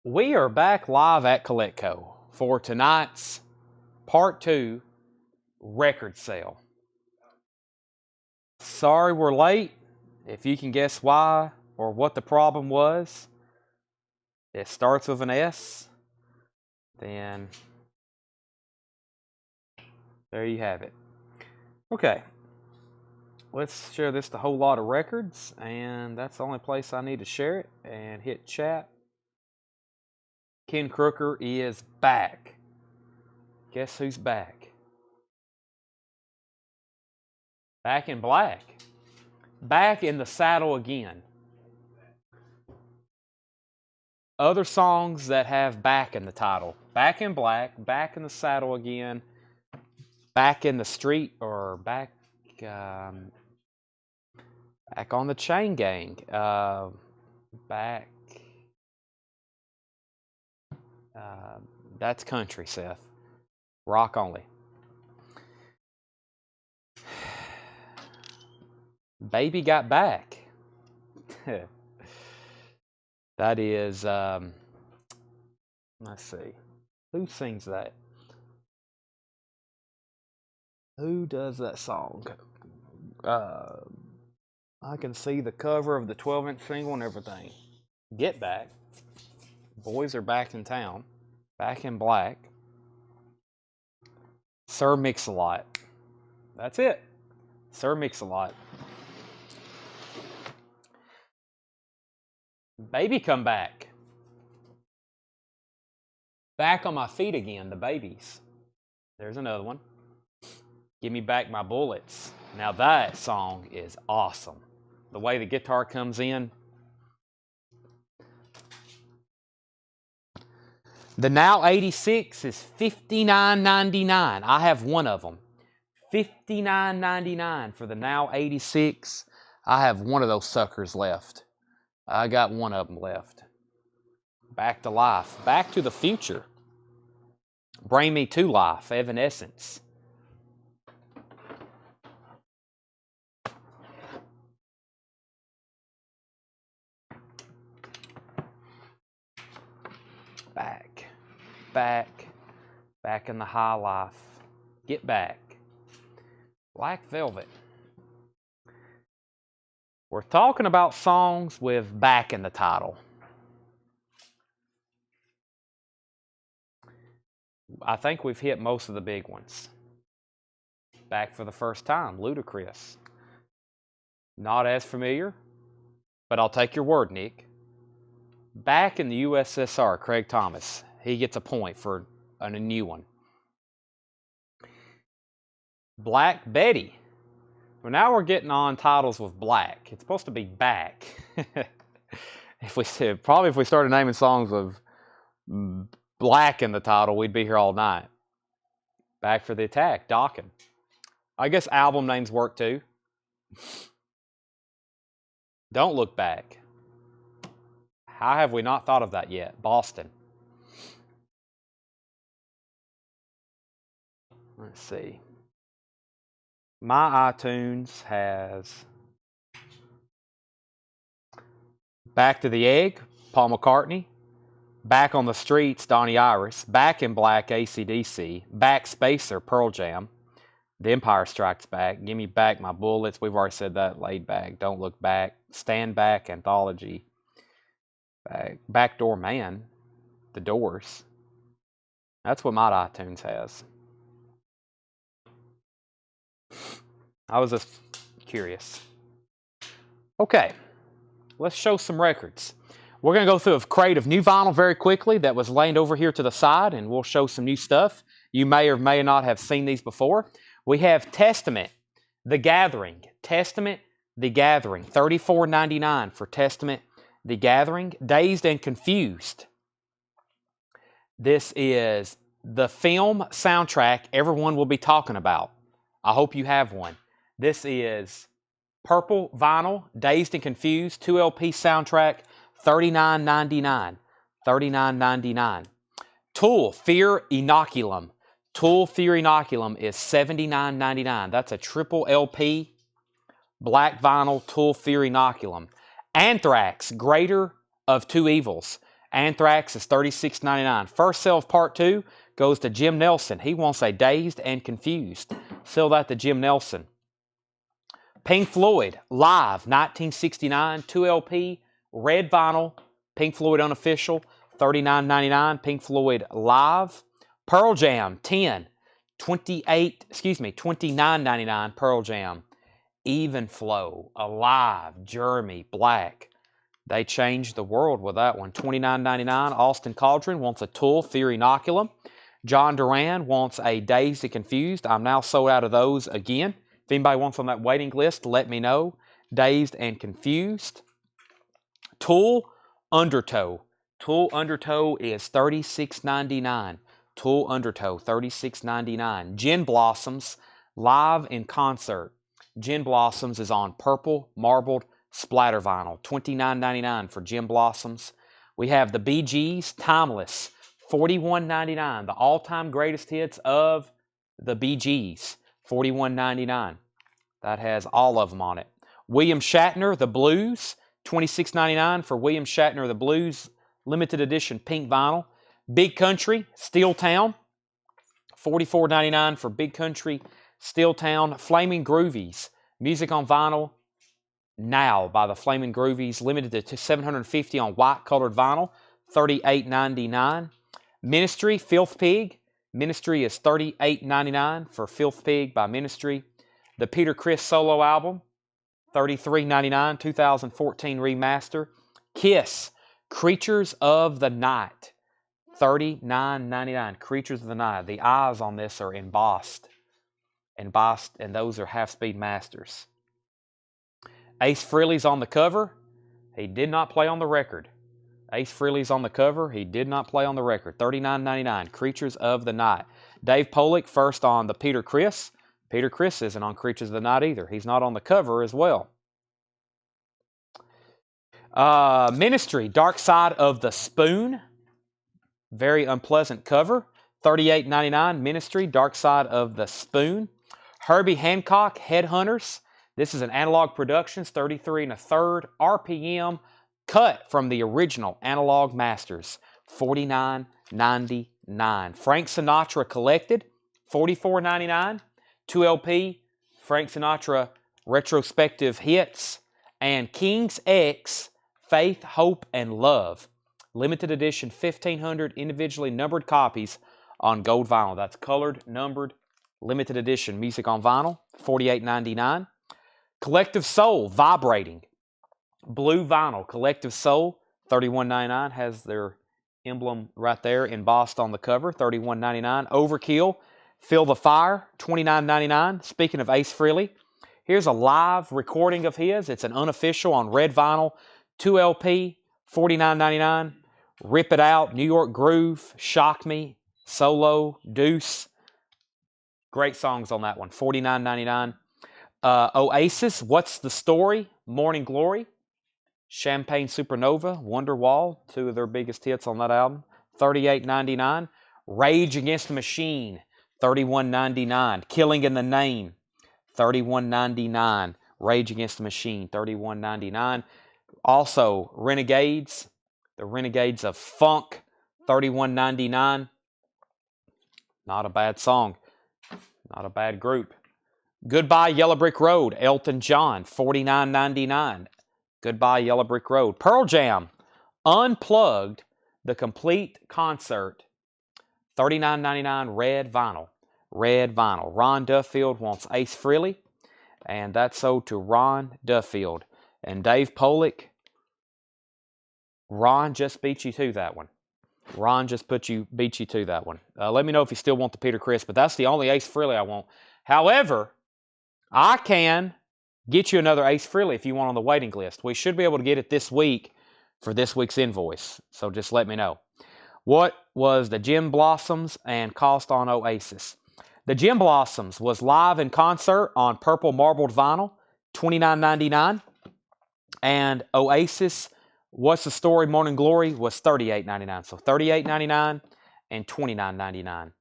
We are back live at Coletco for tonight's part 2 record sale. Sorry we're late. If you can guess why or what the problem was, it starts with an S, then there you have it. Okay, let's share this to a whole lot of records, and that's the only place I need to share it, and hit chat. Ken Crooker is back. Guess who's back? Back in black. Back in the saddle again. Other songs that have back in the title. Back in black, back in the saddle again, back in the street, or back on the chain gang. Back. That's country, Seth. Rock only. Baby Got Back. That is, let's see. Who sings that? Who does that song? I can see the cover of the 12-inch single and everything. Get Back. Boys Are Back in Town. Back in Black. Sir Mix-a-Lot. That's it. Sir Mix-a-Lot. Baby Come Back. Back on My Feet Again, the Babies. There's another one. Give Me Back My Bullets. Now that song is awesome. The way the guitar comes in. The Now 86 is $59.99. I have one of them. $59.99 for the Now 86. I have one of those suckers left. I got one of them left. Back to Life. Back to the Future. Bring Me to Life. Evanescence. Back in the High Life. Get Back. Black Velvet. We're talking about songs with back in the title. I think we've hit most of the big ones. Back for the First Time, Ludacris. Not as familiar, but I'll take your word, Nick. Back in the USSR, Craig Thomas. He gets a point for a new one. Black Betty. Well, now we're getting on titles with black. It's supposed to be back. If we started naming songs with black in the title, we'd be here all night. Back for the Attack, Dokken. I guess album names work too. Don't Look Back. How have we not thought of that yet? Boston. Let's see. My iTunes has Back to the Egg, Paul McCartney. Back on the Streets, Donnie Iris. Back in Black, AC/DC. Back Spacer, Pearl Jam. The Empire Strikes Back. Give Me Back My Bullets. We've already said that. Laid Back. Don't Look Back. Stand Back, Anthology. Backdoor Man. The Doors. That's what my iTunes has. I was just curious. Okay, let's show some records. We're going to go through a crate of new vinyl very quickly that was laying over here to the side, and we'll show some new stuff. You may or may not have seen these before. We have Testament, The Gathering. Testament, The Gathering. $34.99 for Testament, The Gathering. Dazed and Confused. This is the film soundtrack everyone will be talking about. I hope you have one. This is purple vinyl, Dazed and Confused, 2 LP soundtrack, $39.99. $39.99. Tool, Fear Inoculum. Tool, Fear Inoculum is $79.99. That's a triple LP, black vinyl, Tool, Fear Inoculum. Anthrax, Greater of Two Evils. Anthrax is $36.99. First sale of part 2 goes to Jim Nelson. He wants a Dazed and Confused. Sell that to Jim Nelson. Pink Floyd, Live, 1969, 2LP, red vinyl, Pink Floyd Unofficial, $39.99, Pink Floyd Live. Pearl Jam, 10, $29.99, Pearl Jam. Even Flow, Alive, Jeremy, Black. They changed the world with that one. $29.99. Austin Cauldron wants a Tool Fear Inoculum. John Duran wants a Dazed and Confused. I'm now sold out of those again. If anybody wants on that waiting list, let me know. Dazed and Confused. Tool Undertow. Tool Undertow is $36.99. Tool Undertow, $36.99. Gin Blossoms, Live in Concert. Gin Blossoms is on purple marbled splatter vinyl, $29.99 for Gin Blossoms. We have the Bee Gees, Timeless, $41.99. The all-time greatest hits of the Bee Gees, $41.99. That has all of them on it. William Shatner, The Blues, $26.99 for William Shatner, The Blues, limited edition pink vinyl. Big Country, Steel Town, $44.99 for Big Country, Steel Town. Flaming Groovies, music on vinyl now by the Flaming Groovies, limited to 750 on white colored vinyl, $38.99. Ministry, Filth Pig. Ministry is $38.99 for Filth Pig by Ministry. The Peter Criss solo album, $33.99, 2014 remaster. Kiss, Creatures of the Night, $39.99. Creatures of the Night. The eyes on this are embossed, and those are half-speed masters. Ace Frehley's on the cover. He did not play on the record. Ace Frehley's on the cover. He did not play on the record. $39.99. Creatures of the Night. Dave Polick first on the Peter Criss. Peter Criss isn't on Creatures of the Night either. He's not on the cover as well. Ministry, Dark Side of the Spoon. Very unpleasant cover. $38.99. Ministry, Dark Side of the Spoon. Herbie Hancock, Headhunters. This is an Analog Productions, 33 1/3 RPM, cut from the original Analog Masters, $49.99. Frank Sinatra Collected, $44.99. 2LP, Frank Sinatra Retrospective Hits. And King's X, Faith, Hope, and Love. Limited edition, 1,500 individually numbered copies on gold vinyl. That's colored, numbered, limited edition music on vinyl, $48.99. Collective Soul, Vibrating. Blue vinyl, Collective Soul, $31.99. Has their emblem right there embossed on the cover, $31.99. Overkill, Feel the Fire, $29.99. Speaking of Ace Frehley, here's a live recording of his. It's an unofficial on red vinyl, 2LP, $49.99. Rip It Out, New York Groove, Shock Me, Solo, Deuce. Great songs on that one, $49.99. Oasis, What's the Story, Morning Glory. Champagne Supernova, Wonderwall, two of their biggest hits on that album, $38.99. Rage Against the Machine, $31.99. Killing in the Name, $31.99. Rage Against the Machine, $31.99. Also, Renegades, the Renegades of Funk, $31.99. Not a bad song. Not a bad group. Goodbye Yellow Brick Road, Elton John, $49.99. Goodbye Yellow Brick Road. Pearl Jam, Unplugged, the complete concert, $39.99, red vinyl. Red vinyl. Ron Duffield wants Ace Frehley, and that's sold to Ron Duffield. And Dave Polick, Ron just beat you to that one. Ron just beat you to that one. Let me know if you still want the Peter Criss, but that's the only Ace Frehley I want. However, I can get you another Ace Frehley if you want on the waiting list. We should be able to get it this week for this week's invoice, so just let me know. What was the Gin Blossoms and cost on Oasis? The Gin Blossoms was live in concert on purple marbled vinyl, $29.99. And Oasis, What's the Story, Morning Glory was $38.99. So $38.99 and $29.99.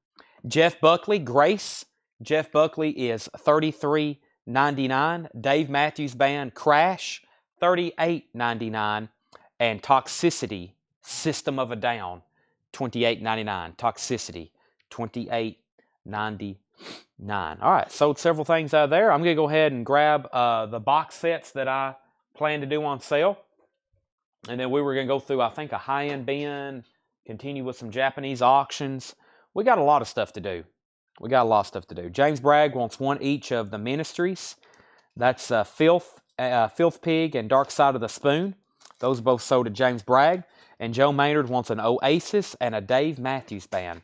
Jeff Buckley, Grace. Jeff Buckley is $33.99. Dave Matthews Band, Crash, $38.99. And Toxicity, System of a Down, $28.99. Toxicity, $28.99. All right, sold several things out of there. I'm going to go ahead and grab the box sets that I plan to do on sale. And then we were going to go through, I think, a high-end bin, continue with some Japanese auctions. We got a lot of stuff to do. James Bragg wants one each of the Ministries. That's Filth Pig and Dark Side of the Spoon. Those are both sold to James Bragg. And Joe Maynard wants an Oasis and a Dave Matthews Band.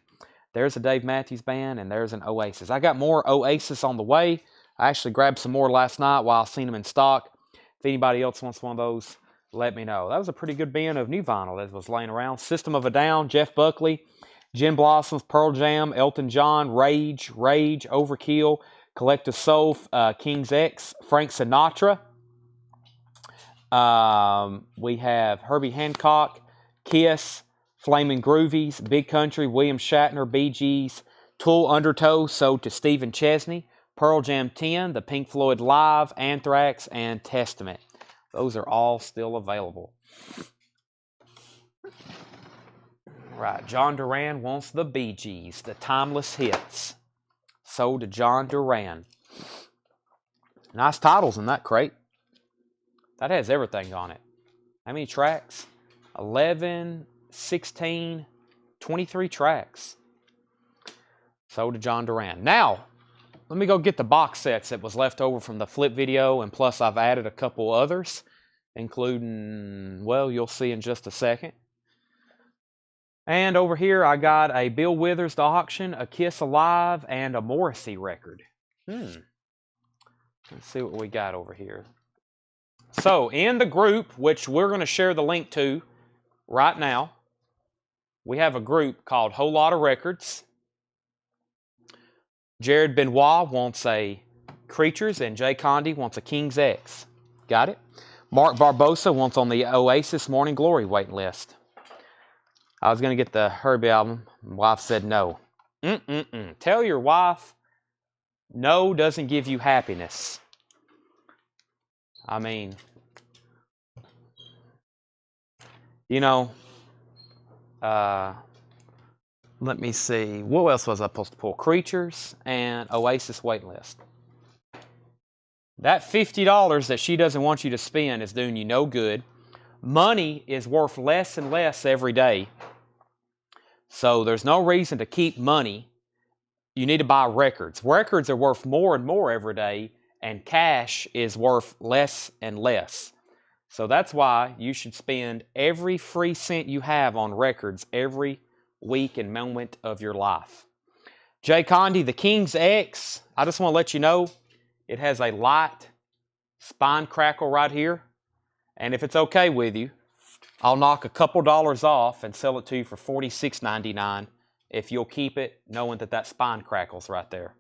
There's a Dave Matthews Band, and there's an Oasis. I got more Oasis on the way. I actually grabbed some more last night while I seen them in stock. If anybody else wants one of those, let me know. That was a pretty good bin of new vinyl that was laying around. System of a Down, Jeff Buckley, Gin Blossoms, Pearl Jam, Elton John, Rage, Overkill, Collective Soul, King's X, Frank Sinatra. We have Herbie Hancock, Kiss, Flamin' Groovies, Big Country, William Shatner, Bee Gees, Tool Undertow, sold to Stephen Chesney, Pearl Jam 10, the Pink Floyd Live, Anthrax, and Testament. Those are all still available. Right, John Duran wants the Bee Gees, the Timeless Hits. Sold to John Duran. Nice titles in that crate. That has everything on it. How many tracks? 11, 16, 23 tracks. Sold to John Duran. Now, let me go get the box sets that was left over from the flip video, and plus I've added a couple others, including, well, you'll see in just a second. And over here I got a Bill Withers to auction, a Kiss Alive, and a Morrissey record. Let's see what we got over here. So, in the group, which we're going to share the link to right now, we have a group called Whole Lotta Records. Jared Benoit wants a Creatures, and Jay Condi wants a King's X. Got it? Mark Barbosa wants on the Oasis Morning Glory waiting list. I was going to get the Herbie album. My wife said no. Tell your wife no doesn't give you happiness. I mean, you know, let me see. What else was I supposed to pull? Creatures and Oasis waitlist. That $50 that she doesn't want you to spend is doing you no good. Money is worth less and less every day. So there's no reason to keep money. You need to buy records. Records are worth more and more every day, and cash is worth less and less. So that's why you should spend every free cent you have on records every week and moment of your life. Jay Condi, the King's X, I just want to let you know, it has a light spine crackle right here. And if it's okay with you, I'll knock a couple dollars off and sell it to you for $46.99 if you'll keep it knowing that that spine crackles right there.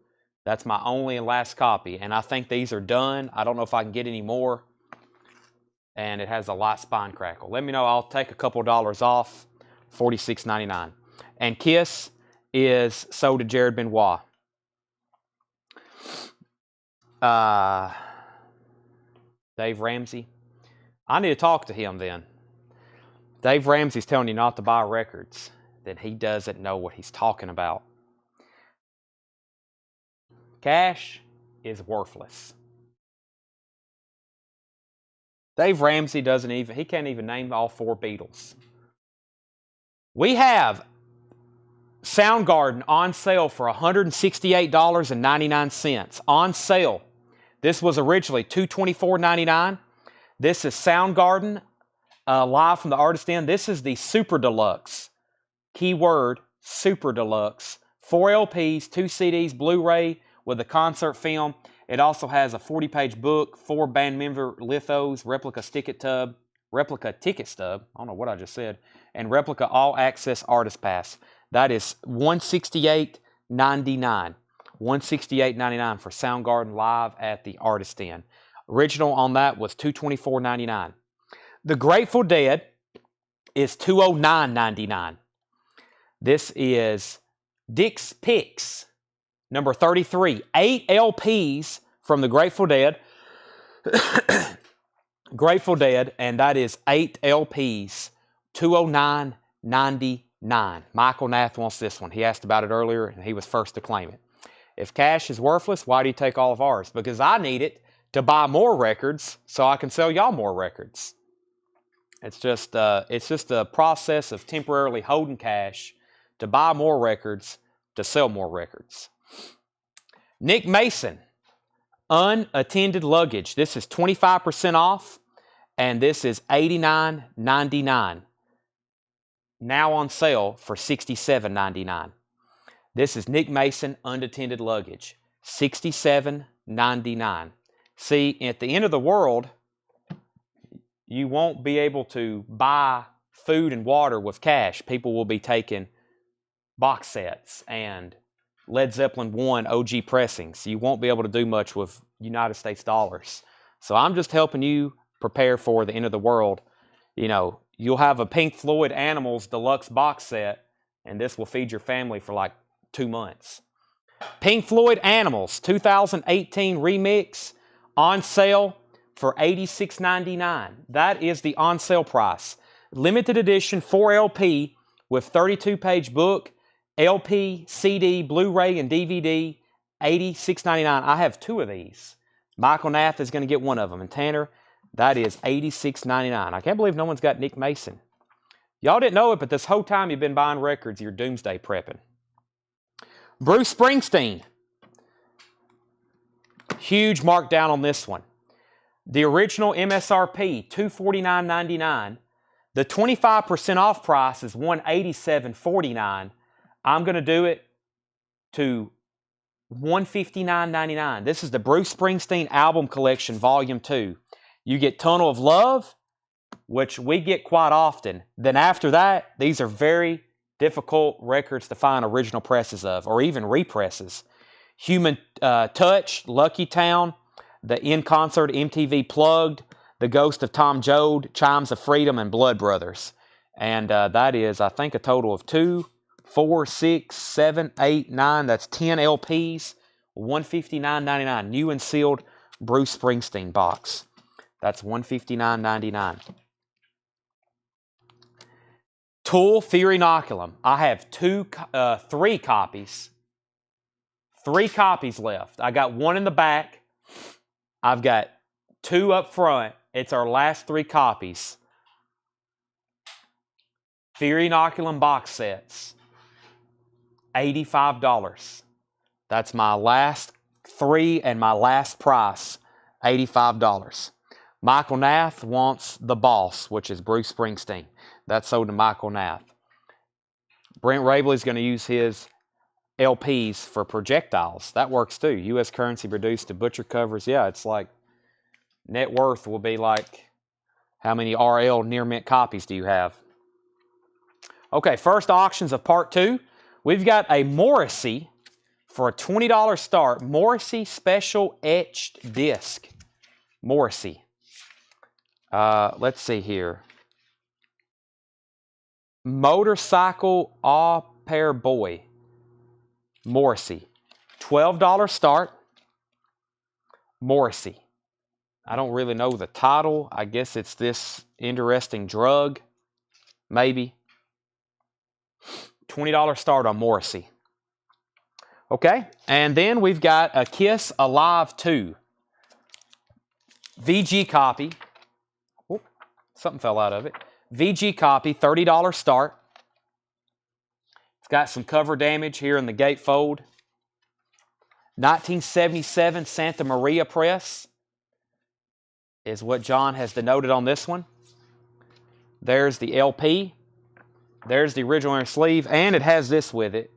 That's my only and last copy, and I think these are done. I don't know if I can get any more. And it has a light spine crackle. Let me know. I'll take a couple dollars off, $46.99. And Kiss is sold to Jared Benoit. Dave Ramsey. I need to talk to him then. Dave Ramsey's telling you not to buy records. Then he doesn't know what he's talking about. Cash is worthless. Dave Ramsey he can't even name all 4 Beatles. We have Soundgarden on sale for $168.99. On sale. This was originally $224.99. This is Soundgarden live from the Artist Inn. This is the Super Deluxe. Keyword, Super Deluxe. 4 LPs, 2 CDs, Blu-ray with a concert film. It also has a 40-page book, 4 band member lithos, replica ticket stub, I don't know what I just said, and replica all-access artist pass. That is $168.99. $168.99 for Soundgarden live at the Artist Inn. Original on that was $224.99. The Grateful Dead is $209.99. This is Dick's Picks, number 33. 8 LPs from the Grateful Dead. Grateful Dead, and that is 8 LPs $209.99. Michael Nath wants this one. He asked about it earlier, and he was first to claim it. If cash is worthless, why do you take all of ours? Because I need it to buy more records so I can sell y'all more records. It's just a process of temporarily holding cash to buy more records, to sell more records. Nick Mason, unattended luggage. This is 25% off, and this is $89.99. Now on sale for $67.99. This is Nick Mason unattended luggage, $67.99. See, at the end of the world, you won't be able to buy food and water with cash. People will be taking box sets and Led Zeppelin 1 OG pressings. You won't be able to do much with United States dollars. So I'm just helping you prepare for the end of the world. You know, you'll have a Pink Floyd Animals deluxe box set, and this will feed your family for like 2 months. Pink Floyd Animals 2018 remix on sale for $86.99. That is the on sale price. Limited edition 4 LP with 32-page book, LP, CD, Blu-ray, and DVD, $86.99. I have 2 of these. Michael Nath is going to get one of them. And Tanner, that is $86.99. I can't believe no one's got Nick Mason. Y'all didn't know it, but this whole time you've been buying records, you're doomsday prepping. Bruce Springsteen. Huge markdown on this one. The original MSRP, $249.99. The 25% off price is $187.49. I'm going to do it to $159.99. This is the Bruce Springsteen Album Collection, Volume 2. You get Tunnel of Love, which we get quite often. Then after that, these are very difficult records to find original presses of, or even represses. Human Touch, Lucky Town, the In Concert MTV Plugged, The Ghost of Tom Joad, Chimes of Freedom, and Blood Brothers. And that is, I think, a total of 2, 4, 6, 7, 8, 9. That's 10 LPs, $159.99. New and sealed Bruce Springsteen box. That's $159.99. Tool Fear Inoculum. I have 3 copies. 3 copies left. I got 1 in the back. I've got 2 up front. It's our last 3 copies. Fear Inoculum box sets. $85. That's my last 3 and my last price. $85. Michael Nath wants The Boss, which is Bruce Springsteen. That's sold to Michael Nath. Brent Rabley's going to use his LPs for projectiles. That works too. U.S. currency reduced to butcher covers. Yeah, it's like net worth will be like, how many RL near mint copies do you have? Okay, first auctions of part 2. We've got a Morrissey for a $20 start. Morrissey Special Etched Disc. Morrissey. Let's see here. Motorcycle Au Pair Boy. Morrissey. $12 start. Morrissey. I don't really know the title. I guess it's This Interesting Drug. Maybe. $20 start on Morrissey. Okay, and then we've got a Kiss Alive 2. VG copy. Oop, something fell out of it. VG copy, $30 start. It's got some cover damage here in the gatefold. 1977 Santa Maria press is what John has denoted on this one. There's the LP. There's the original inner sleeve, and it has this with it,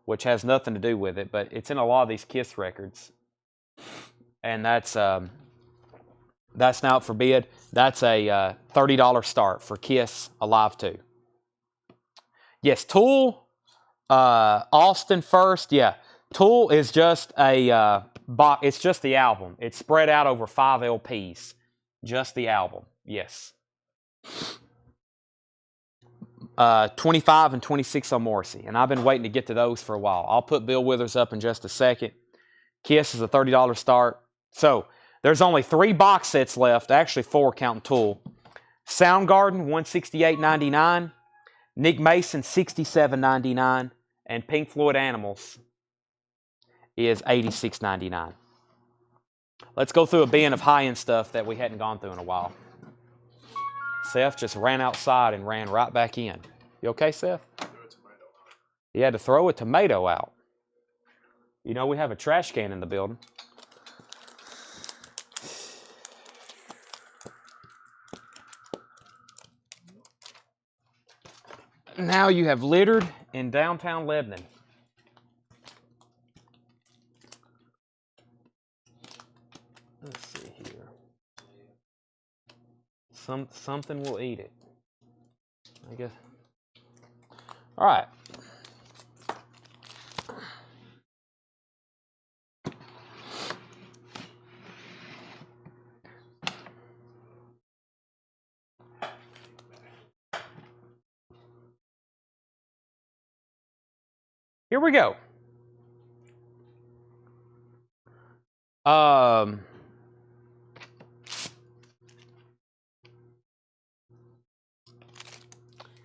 which has nothing to do with it, but it's in a lot of these Kiss records. And that's now up for bid. That's a $30 start for Kiss Alive 2. Yes, Tool, Austin first. Yeah, Tool is just a it's just the album. It's spread out over 5 LPs. Just the album. Yes. 25 and 26 on Morrissey. And I've been waiting to get to those for a while. I'll put Bill Withers up in just a second. Kiss is a $30 start. So there's only 3 box sets left. Actually 4 counting Tool. Soundgarden, $168.99. Nick Mason, $67.99. And Pink Floyd Animals is $86.99. Let's go through a bin of high-end stuff that we hadn't gone through in a while. Seth just ran outside and ran right back in. You okay, Seth? He had to throw a tomato out. You know, we have a trash can in the building. Now you have littered in downtown Lebanon. Let's see here. Something will eat it, I guess. All right. Here we go.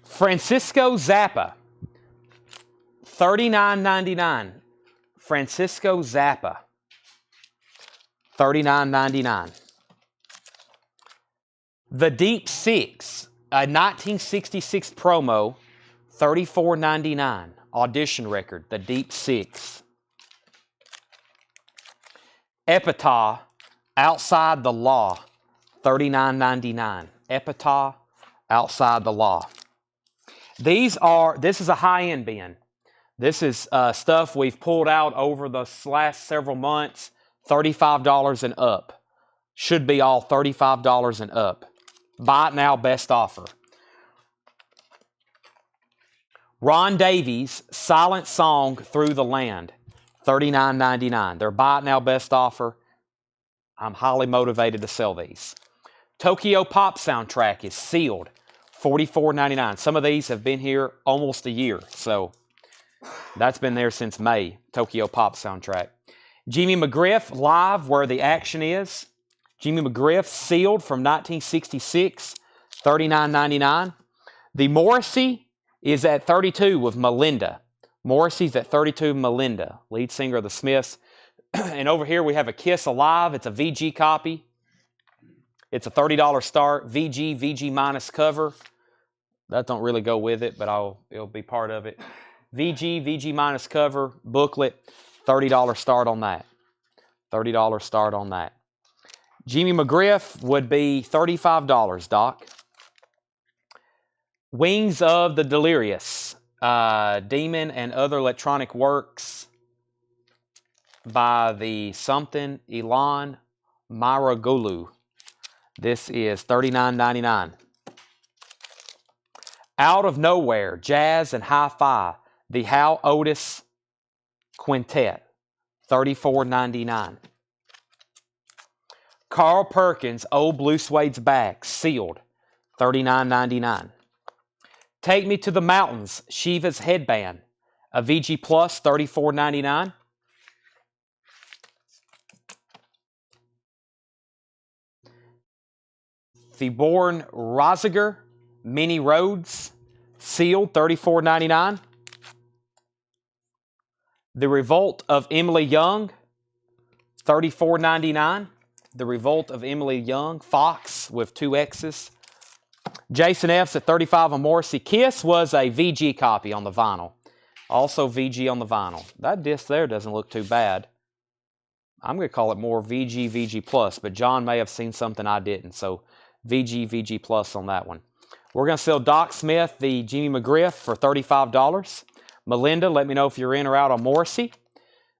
Francisco Zappa, $39.99. Francisco Zappa, $39.99. The Deep Six, a 1966 promo, $34.99. Audition record, The Deep Six. Epitaph, Outside the Law, $39.99. Epitaph, Outside the Law. This is a high-end bin. This is stuff we've pulled out over the last several months, $35 and up. Should be all $35 and up. Buy it now, best offer. Ron Davies, Silent Song Through the Land, $39.99. They're buy it now, best offer. I'm highly motivated to sell these. Tokyo Pop soundtrack is sealed, $44.99. Some of these have been here almost a year, so that's been there since May. Tokyo Pop soundtrack. Jimmy McGriff, Live Where the Action Is. Jimmy McGriff, sealed from 1966, $39.99. The Morrissey is at 32 with Melinda. Morrissey's at 32 with Melinda, lead singer of the Smiths. And over here we have a Kiss Alive. It's a VG copy. It's a $30 start. VG minus cover. That don't really go with it, but it'll be part of it. VG minus cover, booklet, $30 start on that. $30 start on that. Jimmy McGriff would be $35, Doc. Wings of the Delirious, Demon and Other Electronic Works by the something Ilan Maragolu. This is $39.99. Out of Nowhere, Jazz and Hi-Fi, the Hal Oates Quintet, $34.99. Carl Perkins, Old Blue Suede's Back, sealed, $39.99. Take Me to the Mountains, Shiva's Headband, a VG Plus, $34.99. The Born Rosiger, Mini Roads, sealed, $34.99. The Revolt of Emily Young, $34.99. The Revolt of Emily Young, Fox with 2 X's. Jason F's at 35 on Morrissey. Kiss was a VG copy on the vinyl. Also VG on the vinyl. That disc there doesn't look too bad. I'm going to call it more VG Plus, but John may have seen something I didn't. So VG Plus on that one. We're going to sell Doc Smith, the Jimmy McGriff, for $35. Melinda, let me know if you're in or out on Morrissey.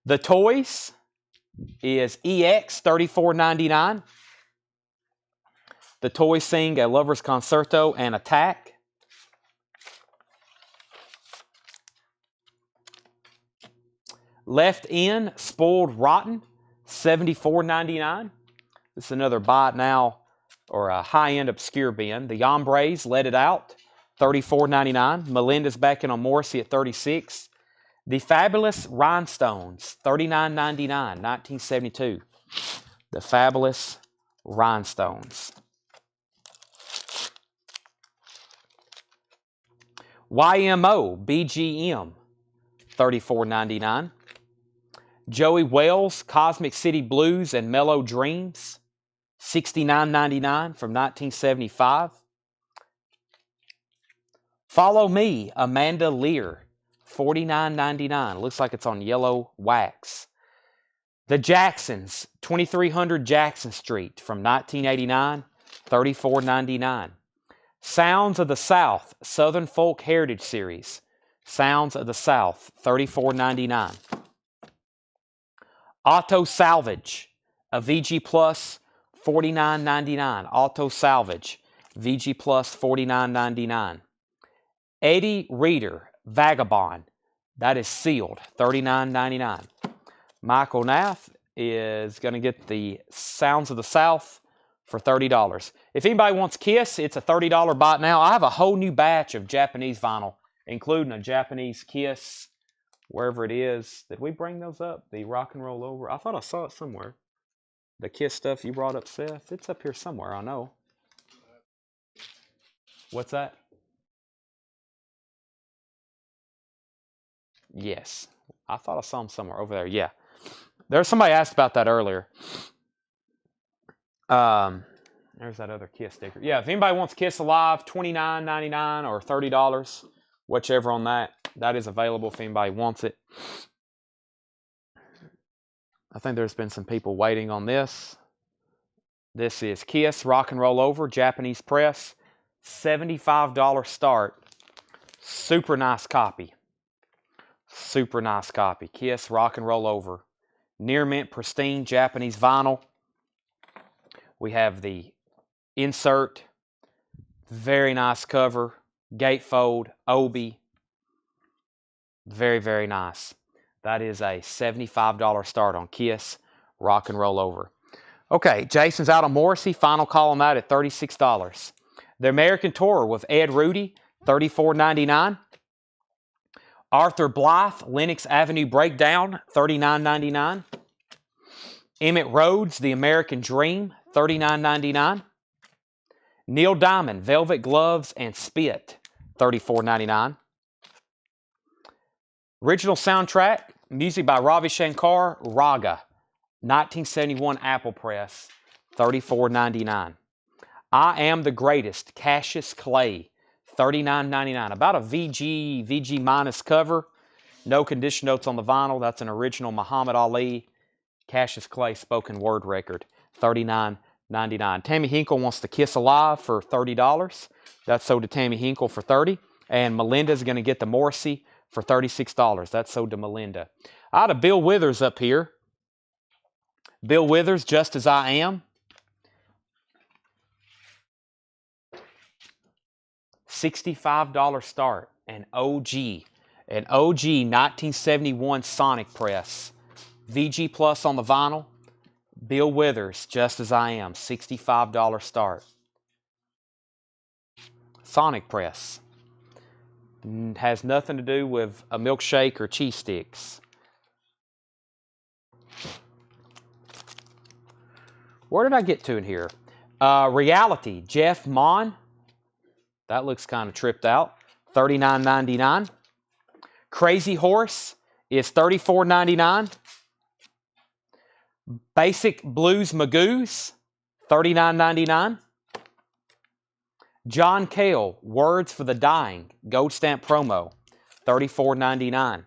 The Toys is EX, $34.99. The Toys sing a Lover's Concerto and Attack. Left In, Spoiled Rotten, $74.99. This is another buy it now or a high-end obscure bin. The Hombres, Let It Out, $34.99. Melinda's back in on Morrissey at $36. The Fabulous Rhinestones, $39.99, 1972. The Fabulous Rhinestones. YMO BGM, $34.99. Joey Wells, Cosmic City Blues and Mellow Dreams, $69.99 from 1975. Follow Me, Amanda Lear, $49.99. Looks like it's on yellow wax. The Jacksons, 2300 Jackson Street from 1989, $34.99. Sounds of the South, Southern Folk Heritage Series, Sounds of the South, $34.99. Auto Salvage, a VG Plus, $49.99. Auto Salvage, VG Plus, $49.99. Eddie Reader, Vagabond, that is sealed, $39.99. Michael Nath is going to get the Sounds of the South for $30. If anybody wants Kiss, it's a $30 buy now. I have a whole new batch of Japanese vinyl, including a Japanese Kiss, wherever it is. Did we bring those up? The Rock and Roll Over? I thought I saw it somewhere. The Kiss stuff you brought up, Seth. It's up here somewhere, I know. What's that? Yes. I thought I saw them somewhere over there. Yeah. There's somebody asked about that earlier. There's that other Kiss sticker. Yeah, if anybody wants Kiss Alive, $29.99 or $30, whichever on that. That is available if anybody wants it. I think there's been some people waiting on this. This is Kiss Rock and Roll Over, Japanese press. $75 start. Super nice copy. Super nice copy. Kiss Rock and Roll Over. Near mint, pristine Japanese vinyl. We have the insert. Very nice cover. Gatefold. Obi. Very, very nice. That is a $75 start on Kiss Rock and Roll Over. Okay, Jason's out on Morrissey. Final call on that at $36. The American Tour with Ed Rudy, $34.99. Arthur Blythe, Lenox Avenue Breakdown, $39.99. Emmett Rhodes, The American Dream, $39.99. Neil Diamond, Velvet Gloves and Spit, $34.99. Original soundtrack, music by Ravi Shankar, Raga, 1971 Apple Press, $34.99. I Am the Greatest, Cassius Clay, $39.99. About a VG minus cover. No condition notes on the vinyl. That's an original Muhammad Ali, Cassius Clay spoken word record, $39.99. Tammy Hinkle wants to Kiss Alive for $30. That's sold to Tammy Hinkle for $30. And Melinda's going to get the Morrissey for $36. That's sold to Melinda. I had a Bill Withers up here. Bill Withers, Just As I Am. $65 start. An OG 1971 Sonic press. VG Plus on the vinyl. Bill Withers, Just As I Am. $65 start. Sonic press. Has nothing to do with a milkshake or cheese sticks. Where did I get to in here? Reality, Jeff Mon. That looks kind of tripped out. $39.99. Crazy Horse is $34.99. Basic Blues Magoos, $39.99. John Cale, Words for the Dying, Gold Stamp promo, $34.99.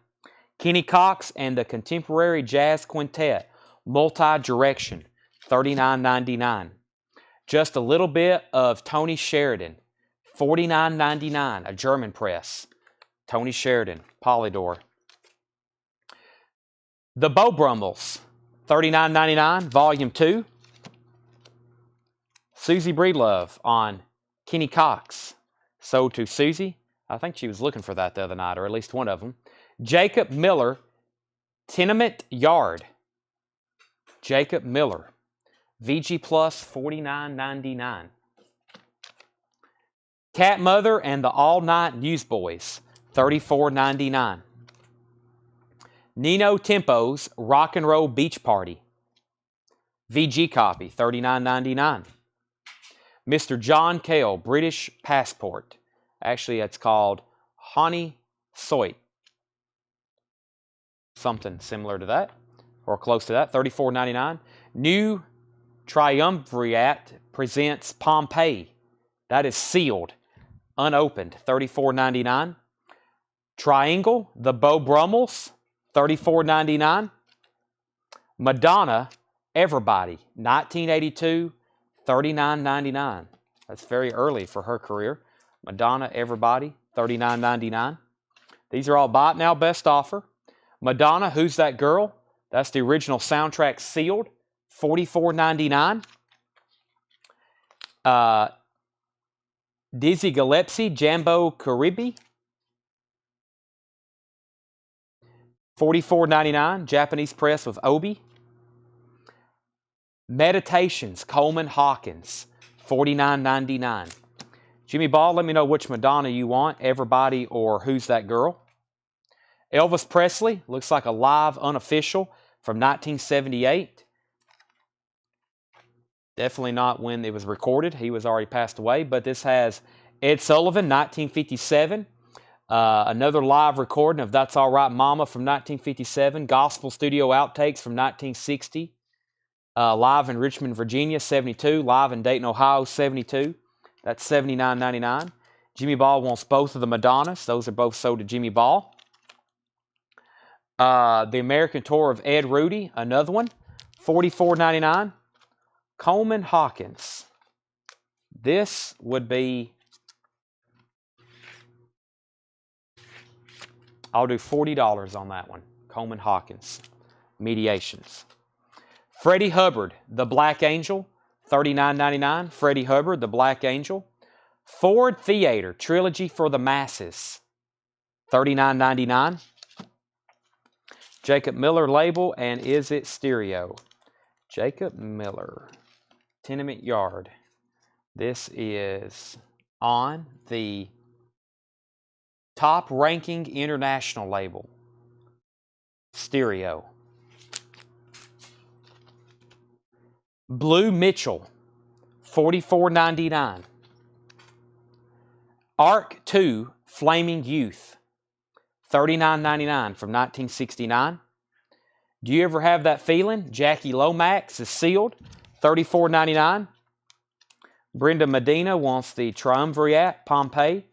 Kenny Cox and the Contemporary Jazz Quintet, Multi-Direction, $39.99. Just a Little Bit of Tony Sheridan, $49.99, a German press. Tony Sheridan, Polydor. The Beau Brummels, $39.99, Volume 2. Susie Breedlove on Kenny Cox, sold to Susie. I think she was looking for that the other night, or at least one of them. Jacob Miller, Tenement Yard. Jacob Miller, VG Plus, $49.99. Cat Mother and the All Night Newsboys, $34.99. Nino Tempo's Rock and Roll Beach Party. VG copy, $39.99. Mr. John Cale, British Passport. Actually, it's called Honey Soit. Something similar to that, or close to that, $34.99. New Triumvirate presents Pompeii. That is sealed, unopened, $34.99. Triangle, the Beau Brummels, $34.99. Madonna, Everybody, 1982, $39.99. That's very early for her career. Madonna, Everybody, $39.99. These are all buy it now, best offer. Madonna, Who's That Girl? That's the original soundtrack sealed, $44.99. Dizzy Gillespie, Jambo Caribe, $44.99. Japanese press with Obi. Meditations, Coleman Hawkins, $49.99. Jimmy Ball, let me know which Madonna you want, Everybody or Who's That Girl? Elvis Presley, looks like a live unofficial from 1978. Definitely not when it was recorded. He was already passed away, but this has Ed Sullivan, 1957. Another live recording of That's All Right Mama from 1957. Gospel Studio Outtakes from 1960. Live in Richmond, Virginia, 72. Live in Dayton, Ohio, 72. That's $79.99. Jimmy Ball wants both of the Madonnas. Those are both sold to Jimmy Ball. The American Tour of Ed Rudy, another one, $44.99. Coleman Hawkins. This would be, I'll do $40 on that one. Coleman Hawkins. Mediations. Freddie Hubbard, The Black Angel, $39.99. Freddie Hubbard, The Black Angel. Ford Theater, Trilogy for the Masses, $39.99. Jacob Miller label, and Is It Stereo? Jacob Miller, Tenement Yard. This is on the top ranking international label, Stereo. Blue Mitchell, $44.99. Arc 2 Flaming Youth, $39.99 from 1969. Do you ever have that feeling? Jackie Lomax is sealed, $34.99. Brenda Medina wants the Triumvirate Pompeii.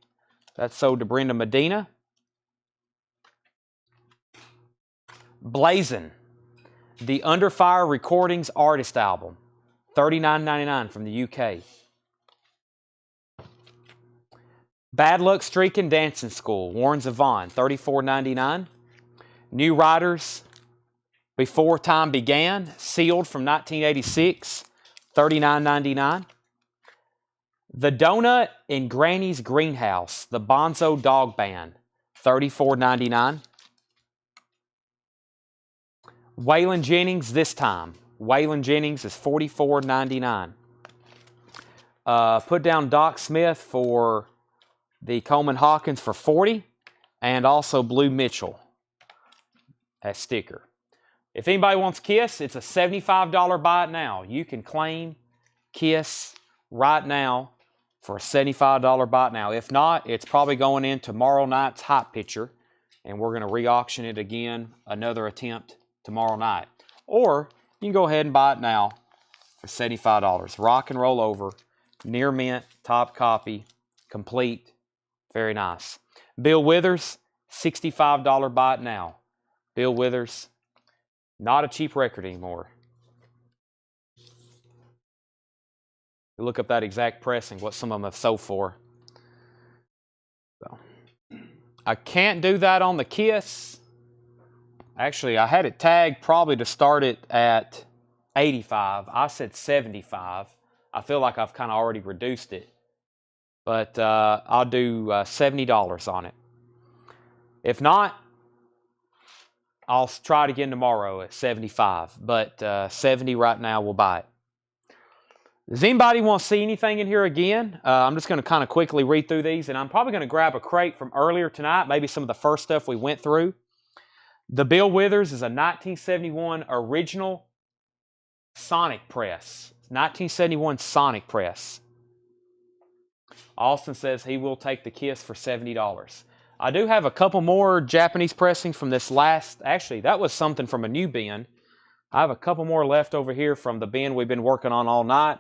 That's sold to Brenda Medina. Blazin', the Under Fire Recordings Artist Album, $39.99 from the UK. Bad Luck Streakin' Dancing School, Warren Zevon, $34.99. New Riders, Before Time Began, sealed from 1986, $39.99. The Donut in Granny's Greenhouse, the Bonzo Dog Band, $34.99. Waylon Jennings, This Time. Waylon Jennings is $44.99. Put down Doc Smith for the Coleman Hawkins for $40, and also Blue Mitchell, that sticker. If anybody wants Kiss, it's a $75 buy it now. You can claim Kiss right now for a $75 buy it now. If not, it's probably going in tomorrow night's Hot Picture, and we're going to re-auction it again, another attempt tomorrow night. Or you can go ahead and buy it now for $75. Rock and Roll Over, near mint, top copy, complete. Very nice. Bill Withers, $65 buy it now. Bill Withers, not a cheap record anymore. Look up that exact pressing, what some of them have sold for. So, I can't do that on the Kiss. Actually, I had it tagged probably to start it at 85. I said 75. I feel like I've kind of already reduced it. But I'll do $70 on it. If not, I'll try it again tomorrow at 75. But 70 right now, we'll buy it. Does anybody want to see anything in here again? I'm just going to kind of quickly read through these, and I'm probably going to grab a crate from earlier tonight, maybe some of the first stuff we went through. The Bill Withers is a 1971 original Sonic press. 1971 Sonic press. Austin says he will take the Kiss for $70. I do have a couple more Japanese pressings from this last, actually, that was something from a new bin. I have a couple more left over here from the bin we've been working on all night.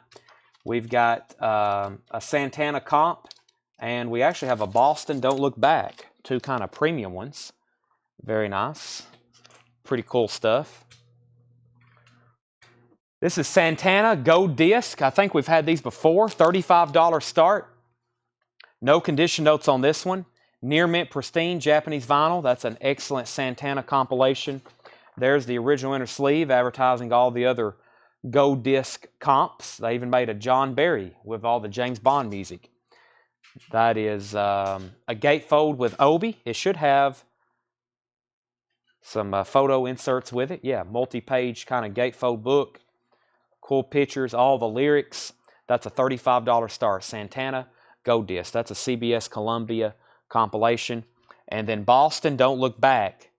We've got a Santana comp, and we actually have a Boston Don't Look Back. Two kind of premium ones. Very nice. Pretty cool stuff. This is Santana Gold Disc. I think we've had these before. $35 start. No condition notes on this one. Near mint pristine Japanese vinyl. That's an excellent Santana compilation. There's the original inner sleeve advertising all the other gold disc comps. They even made a John Barry with all the James Bond music. That is a gatefold with Obi. It should have some photo inserts with it. Yeah, multi-page kind of gatefold book. Cool pictures, all the lyrics. That's a $35 start. Santana Gold Disc. That's a CBS Columbia compilation. And then Boston Don't Look Back.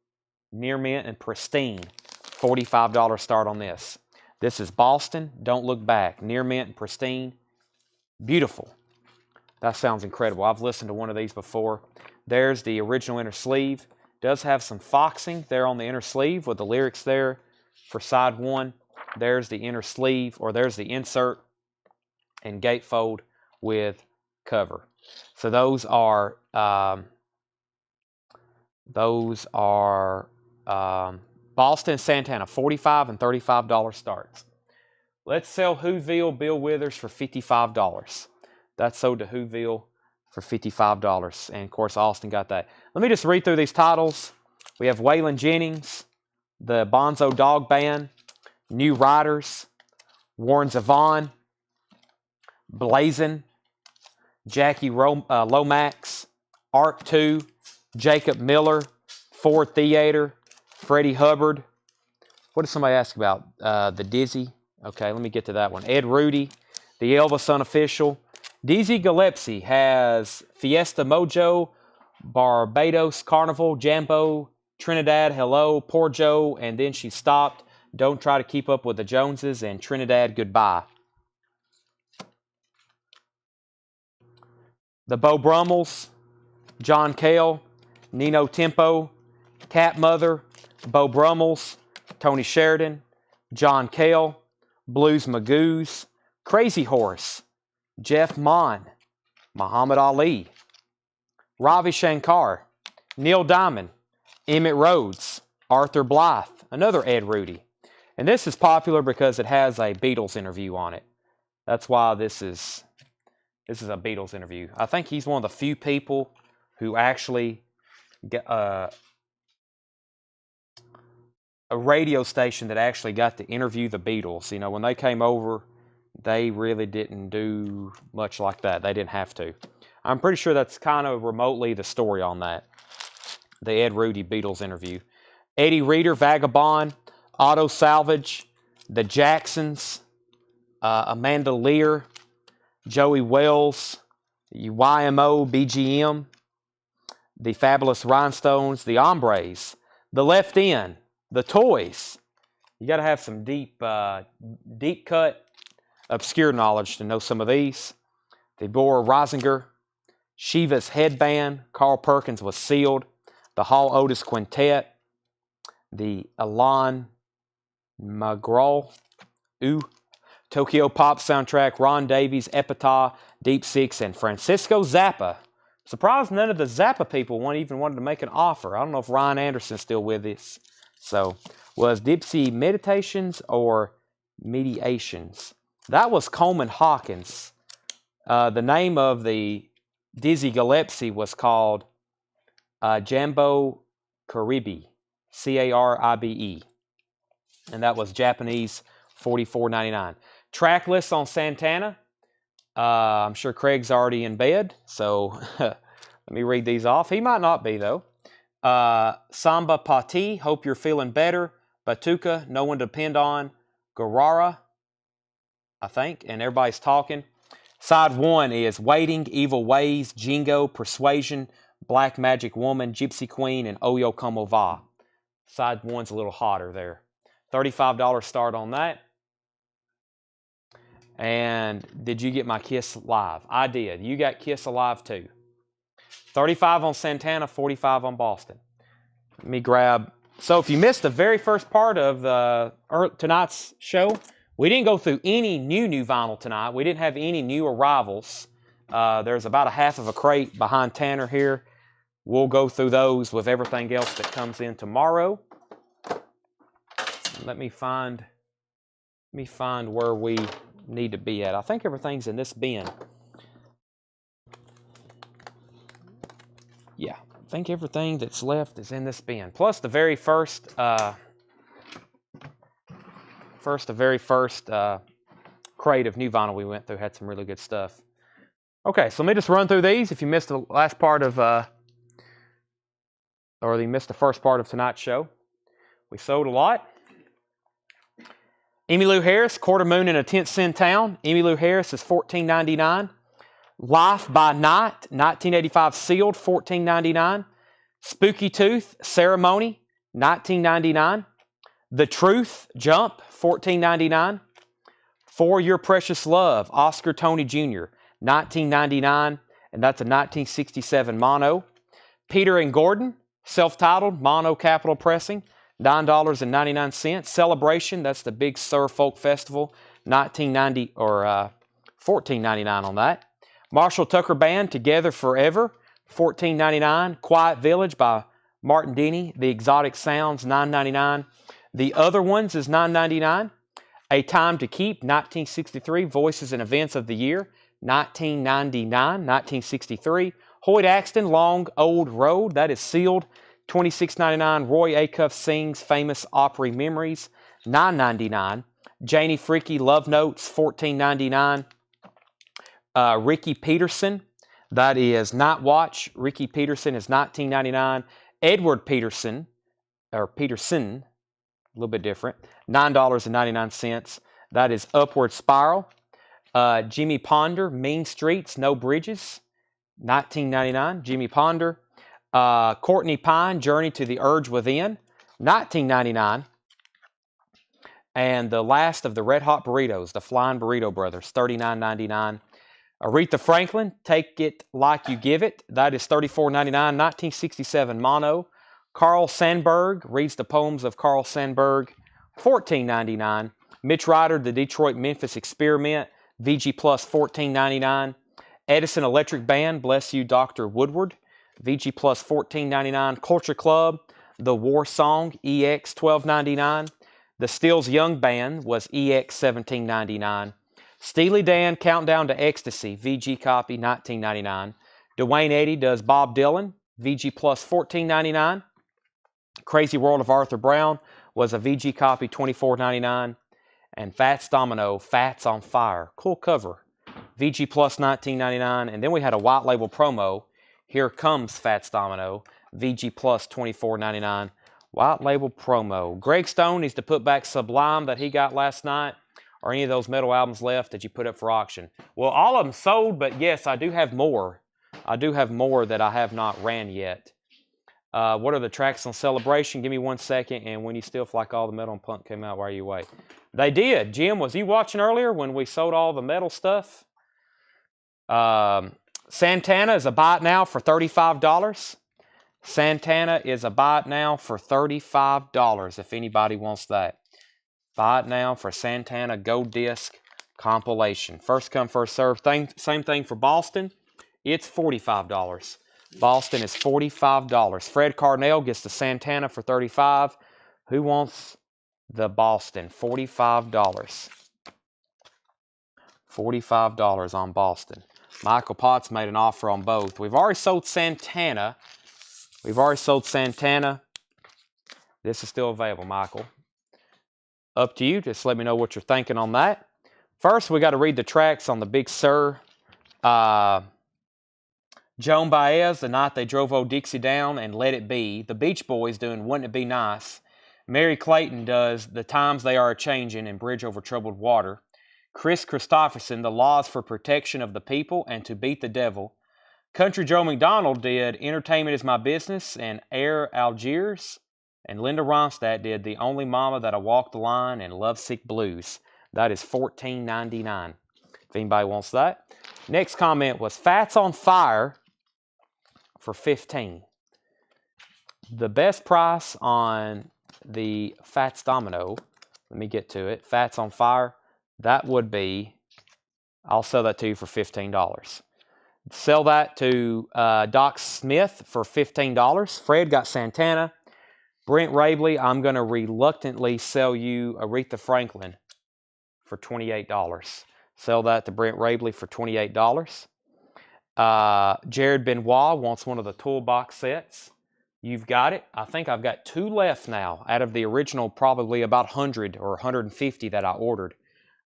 Near mint and pristine. $45 start on this. This is Boston Don't Look Back. Near mint and pristine. Beautiful. That sounds incredible. I've listened to one of these before. There's the original inner sleeve. Does have some foxing there on the inner sleeve with the lyrics there for side one. There's the inner sleeve, or there's the insert and gatefold with cover. So those are Boston Santana, $45 and $35 starts. Let's sell Whoville Bill Withers for $55. That's sold to Whoville for $55. And of course, Austin got that. Let me just read through these titles. We have Waylon Jennings, the Bonzo Dog Band, New Riders, Warren Zevon, Blazin', Jackie Lomax, Arc 2, Jacob Miller, Ford Theater, Freddie Hubbard. What did somebody ask about? The Dizzy. Okay, let me get to that one. Ed Rudy, the Elvis Unofficial. Dizzy Gillespie has Fiesta Mojo, Barbados Carnival, Jambo, Trinidad Hello, Poor Joe, and then she stopped. Don't Try to Keep Up with the Joneses, and Trinidad Goodbye. The Beau Brummels, John Cale, Nino Tempo, Cat Mother, Beau Brummels, Tony Sheridan, John Cale, Blues Magoos, Crazy Horse, Jeff Mon, Muhammad Ali, Ravi Shankar, Neil Diamond, Emmett Rhodes, Arthur Blythe, another Ed Rudy. And this is popular because it has a Beatles interview on it. That's why this is a Beatles interview. I think he's one of the few people who actually get a radio station that actually got to interview the Beatles. You know, when they came over, they really didn't do much like that. They didn't have to. I'm pretty sure that's kind of remotely the story on that. The Ed Rudy Beatles interview. Eddie Reader, Vagabond, Auto Salvage, The Jacksons, Amanda Lear, Joey Wells, YMO, BGM, The Fabulous Rhinestones, The Hombres, The Left End, The Toys. You got to have some deep cut, obscure knowledge to know some of these. Deborah Risinger, Shiva's Headband, Carl Perkins Was Sealed, The Hall Otis Quintet, the Alain McGraw, Tokyo Pop soundtrack, Ron Davies, Epitaph, Deep Six, and Francisco Zappa. Surprised none of the Zappa people even wanted to make an offer. I don't know if Ryan Anderson's still with us. So, was Dipsy Meditations or Mediations? That was Coleman Hawkins. The name of the Dizzy Gillespie was called Jambo Caribe, Caribe. And that was Japanese, $44.99. Track list on Santana. I'm sure Craig's already in bed, so let me read these off. He might not be, though. Samba Pati, Hope You're Feeling Better. Batuka, No One to Depend On. Garara, I think, and everybody's talking. Side one is Waiting, Evil Ways, Jingo, Persuasion, Black Magic Woman, Gypsy Queen, and Oyo Como Va. Side one's a little hotter there. $35 start on that. And did you get my Kiss Live? I did. You got Kiss Alive too. 35 on Santana, 45 on Boston. Let me grab. So if you missed the very first part of tonight's show, we didn't go through any new vinyl tonight. We didn't have any new arrivals. There's about a half of a crate behind Tanner here. We'll go through those with everything else that comes in tomorrow. Let me find where we need to be at. I think everything's in this bin. Yeah, I think everything that's left is in this bin. Plus the very first crate of new vinyl we went through had some really good stuff. Okay, so let me just run through these. If you missed the last part of, or you missed the first part of tonight's show, we sold a lot. Emmylou Harris, Quarter Moon in a 10th Cent Town. Emmylou Harris is $14.99. Life by Night, 1985 sealed, $14.99. Spooky Tooth, Ceremony, $19.99. The Truth, Jump, $14.99. For Your Precious Love, Oscar Tony Jr., $19.99, and that's a 1967 mono. Peter and Gordon, self-titled, mono capital pressing, $9.99. Celebration, that's the Big Sur Folk Festival, $19.90 or $14.99 on that. Marshall Tucker Band, Together Forever, $14.99. Quiet Village by Martin Denny, The Exotic Sounds, $9.99. The Other Ones is $9.99. A Time to Keep, 1963, Voices and Events of the Year, $19.99, 1963. Hoyt Axton, Long Old Road, that is sealed, $26.99. Roy Acuff Sings Famous Opry Memories, $9.99. Janie Freaky, Love Notes, $14.99. Ricky Peterson, that is Night Watch. Ricky Peterson is $19.99. Edward Peterson, or Peterson, a little bit different, $9.99. That is Upward Spiral. Jimmy Ponder, Mean Streets, No Bridges, $19.99. Jimmy Ponder. Courtney Pine, Journey to the Urge Within, $19.99. And the last of the Red Hot Burritos, the Flying Burrito Brothers, $39.99. Aretha Franklin, Take It Like You Give It, that is $34.99, 1967 mono. Carl Sandburg, reads the poems of Carl Sandburg, $14.99. Mitch Ryder, The Detroit Memphis Experiment, VG Plus, $14.99. Edison Electric Band, Bless You Dr. Woodward, VG Plus, $14.99. Culture Club, The War Song, EX, $12.99. The Stills Young Band was EX, $17.99. Steely Dan, Countdown to Ecstasy, VG copy, $19.99. Dwayne Eddy does Bob Dylan, VG Plus, $14.99. Crazy World of Arthur Brown was a VG copy, $24.99. And Fats Domino, Fats on Fire, cool cover, VG Plus, $19.99. And then we had a white label promo, Here Comes Fats Domino, VG Plus, $24.99. White label promo. Greg Stone needs to put back Sublime that he got last night, or any of those metal albums left that you put up for auction. Well, all of them sold, but yes, I do have more. I do have more that I have not ran yet. What are the tracks on Celebration? Give me 1 second. And When You Still Feel Like All the Metal and Punk Came Out, Why Are You Away? They did. Jim, was you watching earlier when we sold all the metal stuff? Santana is a buy it now for $35. Santana is a buy it now for $35 if anybody wants that. Buy it now for Santana Gold Disc compilation. First come, first serve. Same thing for Boston. It's $45. Boston is $45. Fred Carnell gets the Santana for $35. Who wants the Boston? $45. $45 on Boston. Michael Potts made an offer on both. We've already sold Santana. This is still available, Michael. Up to you. Just let me know what you're thinking on that. First, we got to read the tracks on the Big Sur. Joan Baez, The Night They Drove Old Dixie Down, and Let It Be. The Beach Boys doing Wouldn't It Be Nice. Mary Clayton does The Times They Are A-Changin' and Bridge Over Troubled Water. Chris Christopherson, The Laws for Protection of the People and To Beat the Devil. Country Joe McDonald did Entertainment Is My Business and Air Algiers. And Linda Ronstadt did The Only Mama That I Walked the Line and Lovesick Blues. That is $14.99 if anybody wants that. Next comment was Fats on Fire for $15. The best price on the Fats Domino, let me get to it, Fats on Fire, that would be, I'll sell that to you for $15. Sell that to Doc Smith for $15. Fred got Santana. Brent Rabley, I'm going to reluctantly sell you Aretha Franklin for $28. Sell that to Brent Rabley for $28. Jared Benoit wants one of the toolbox sets. You've got it. I think I've got 2 left now out of the original probably about 100 or 150 that I ordered.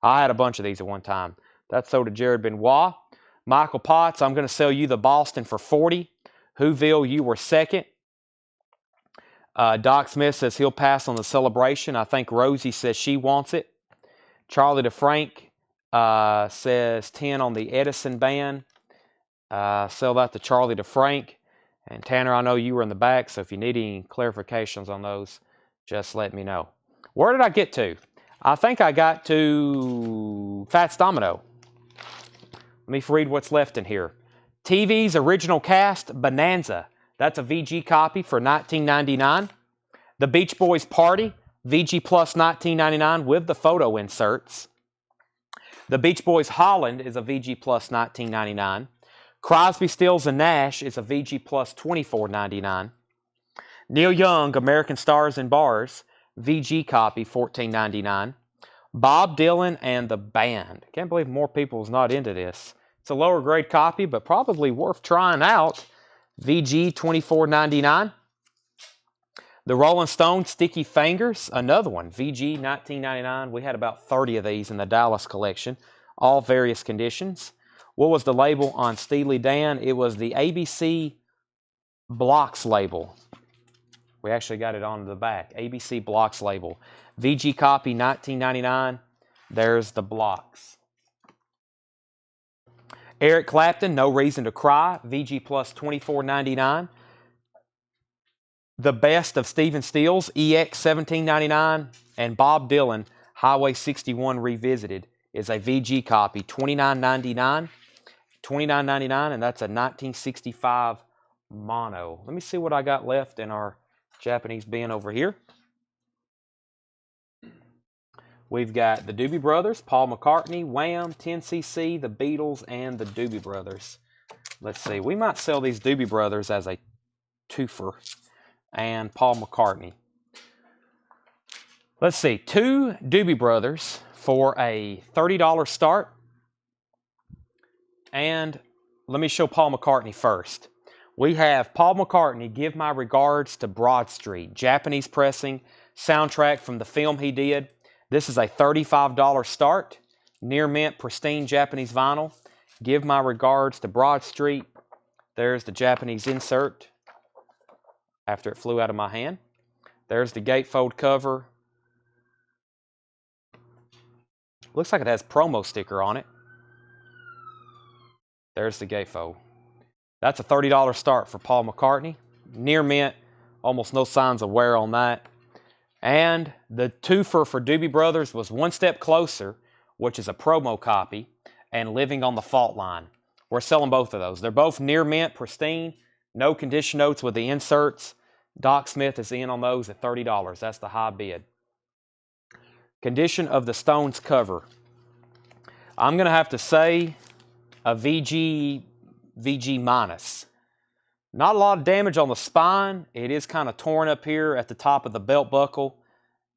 I had a bunch of these at one time. That's sold to Jared Benoit. Michael Potts, I'm going to sell you the Boston for $40. Whoville, you were second. Doc Smith says he'll pass on the Celebration. I think Rosie says she wants it. Charlie DeFrank says 10 on the Edison band. Sell that to Charlie DeFrank. And Tanner, I know you were in the back, so if you need any clarifications on those, just let me know. Where did I get to? I think I got to Fats Domino. Let me read what's left in here. TV's original cast, Bonanza. That's a VG copy for $19.99. The Beach Boys Party, VG plus $19.99 with the photo inserts. The Beach Boys Holland is a VG plus $19.99. Crosby, Stills, and Nash is a VG plus $24.99. Neil Young, American Stars and Bars, VG copy, $14.99. Bob Dylan and the Band. Can't believe more people is not into this. It's a lower grade copy, but probably worth trying out. VG, $24.99. The Rolling Stones, Sticky Fingers, another one, VG, $19.99. We had about 30 of these in the Dallas collection, all various conditions. What was the label on Steely Dan? It was the ABC Blocks label. We actually got it on the back. ABC Blocks label. VG copy, $19.99. There's the blocks. Eric Clapton, No Reason to Cry. VG plus $24.99. The Best of Stephen Stills, EX, $17.99. And Bob Dylan, Highway 61 Revisited, is a VG copy, $29.99. $29.99, and that's a 1965 mono. Let me see what I got left in our Japanese bin over here. We've got the Doobie Brothers, Paul McCartney, Wham, 10cc, the Beatles, and the Doobie Brothers. Let's see. We might sell these Doobie Brothers as a twofer. And Paul McCartney. Let's see. 2 Doobie Brothers for a $30 start. And let me show Paul McCartney first. We have Paul McCartney, Give My Regards to Broad Street, Japanese pressing, soundtrack from the film he did. This is a $35 start, near mint, pristine Japanese vinyl. Give My Regards to Broad Street. There's the Japanese insert after it flew out of my hand. There's the gatefold cover. Looks like it has promo sticker on it. There's the gatefold. That's a $30 start for Paul McCartney. Near mint, almost no signs of wear on that. And the twofer for Doobie Brothers was One Step Closer, which is a promo copy, and Living on the Fault Line. We're selling both of those. They're both near mint, pristine, no condition notes with the inserts. Doc Smith is in on those at $30. That's the high bid. Condition of the Stones cover. I'm going to have to say a VG minus. Not a lot of damage on the spine. It is kind of torn up here at the top of the belt buckle.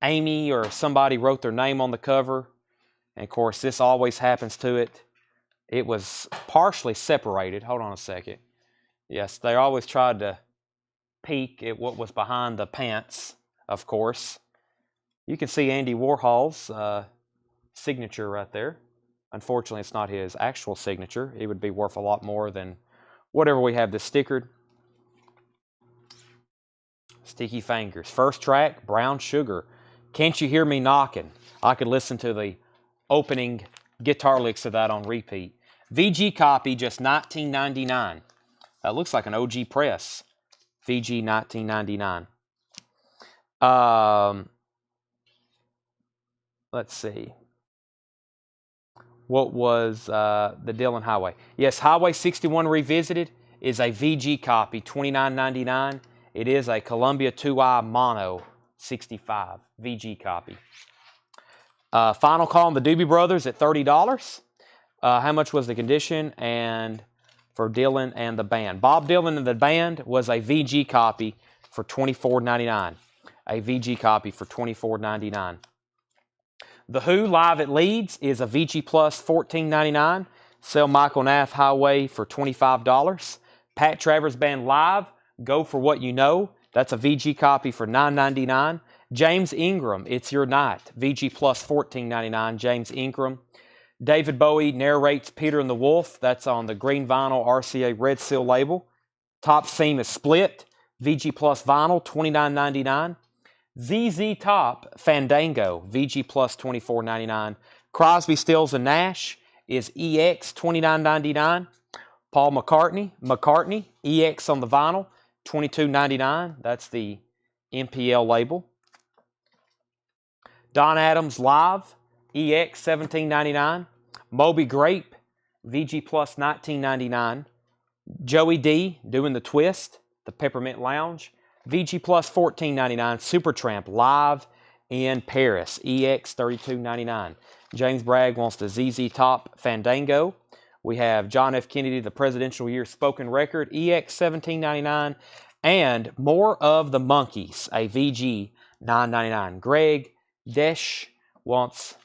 Amy or somebody wrote their name on the cover. And of course, this always happens to it. It was partially separated. Hold on a second. Yes, they always tried to peek at what was behind the pants, of course. You can see Andy Warhol's signature right there. Unfortunately, it's not his actual signature. It would be worth a lot more than whatever we have this stickered. Sticky Fingers. First track, Brown Sugar. Can't You Hear Me Knocking? I could listen to the opening guitar licks of that on repeat. VG copy, just $19.99. That looks like an OG press. VG, $19.99. Let's see. What was the Dylan Highway? Yes, Highway 61 Revisited is a VG copy, $29.99. It is a Columbia 2i Mono 65 VG copy. Final call on the Doobie Brothers at $30. How much was the condition? And for Dylan and the band. Bob Dylan and the band was a VG copy for $24.99. A VG copy for $24.99. The Who live at Leeds is a VG Plus $14.99. Sell Michael Nath Highway for $25. Pat Travers Band live, Go For What You Know. That's a VG copy for $9.99. James Ingram, It's Your Night. VG Plus $14.99. James Ingram. David Bowie narrates Peter and the Wolf. That's on the green vinyl RCA Red Seal label. Top Seam is Split. VG Plus vinyl, $29.99. ZZ Top Fandango, VG Plus $24.99. Crosby, Stills and Nash is EX, $29.99. Paul McCartney, EX on the vinyl, $22.99. That's the MPL label. Don Adams Live, EX, $17.99. Moby Grape, VG Plus $19.99. Joey D, Doing the Twist, the Peppermint Lounge, VG Plus $14.99. Supertramp Live in Paris, EX $32.99. James Bragg wants the ZZ Top Fandango. We have John F. Kennedy, the Presidential Year Spoken Record, EX $17.99. And More of the Monkees, a VG $9.99. Greg Desch wants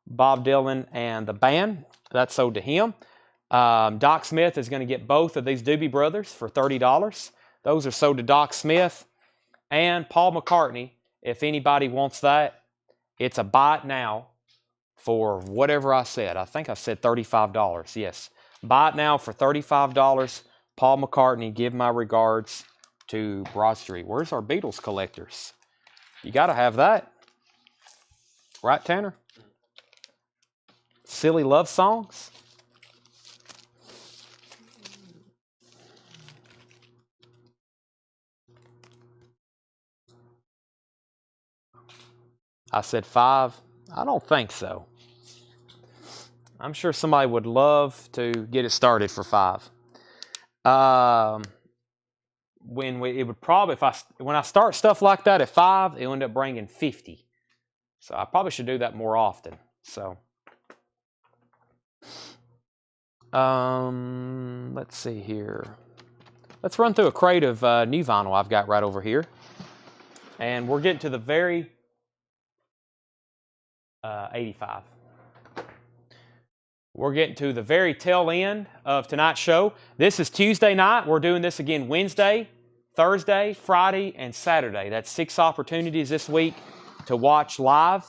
Bob Dylan and the band. That's sold to him. Doc Smith is going to get both of these Doobie Brothers for $30. Those are sold to Doc Smith. And Paul McCartney, if anybody wants that, it's a buy it now for whatever I said. I think I said $35. Yes. Buy it now for $35. Paul McCartney, give my regards to Broad Street. Where's our Beatles collectors? You got to have that. Right, Tanner? Silly love songs. I said 5. I don't think so. I'm sure somebody would love to get it started for 5. When I start stuff like that at 5, it'll end up bringing 50. So I probably should do that more often. So, let's see here. Let's run through a crate of new vinyl I've got right over here, and we're getting to the very 85. We're getting to the very tail end of tonight's show. This is Tuesday night. We're doing this again Wednesday, Thursday, Friday, and Saturday. That's 6 opportunities this week to watch live.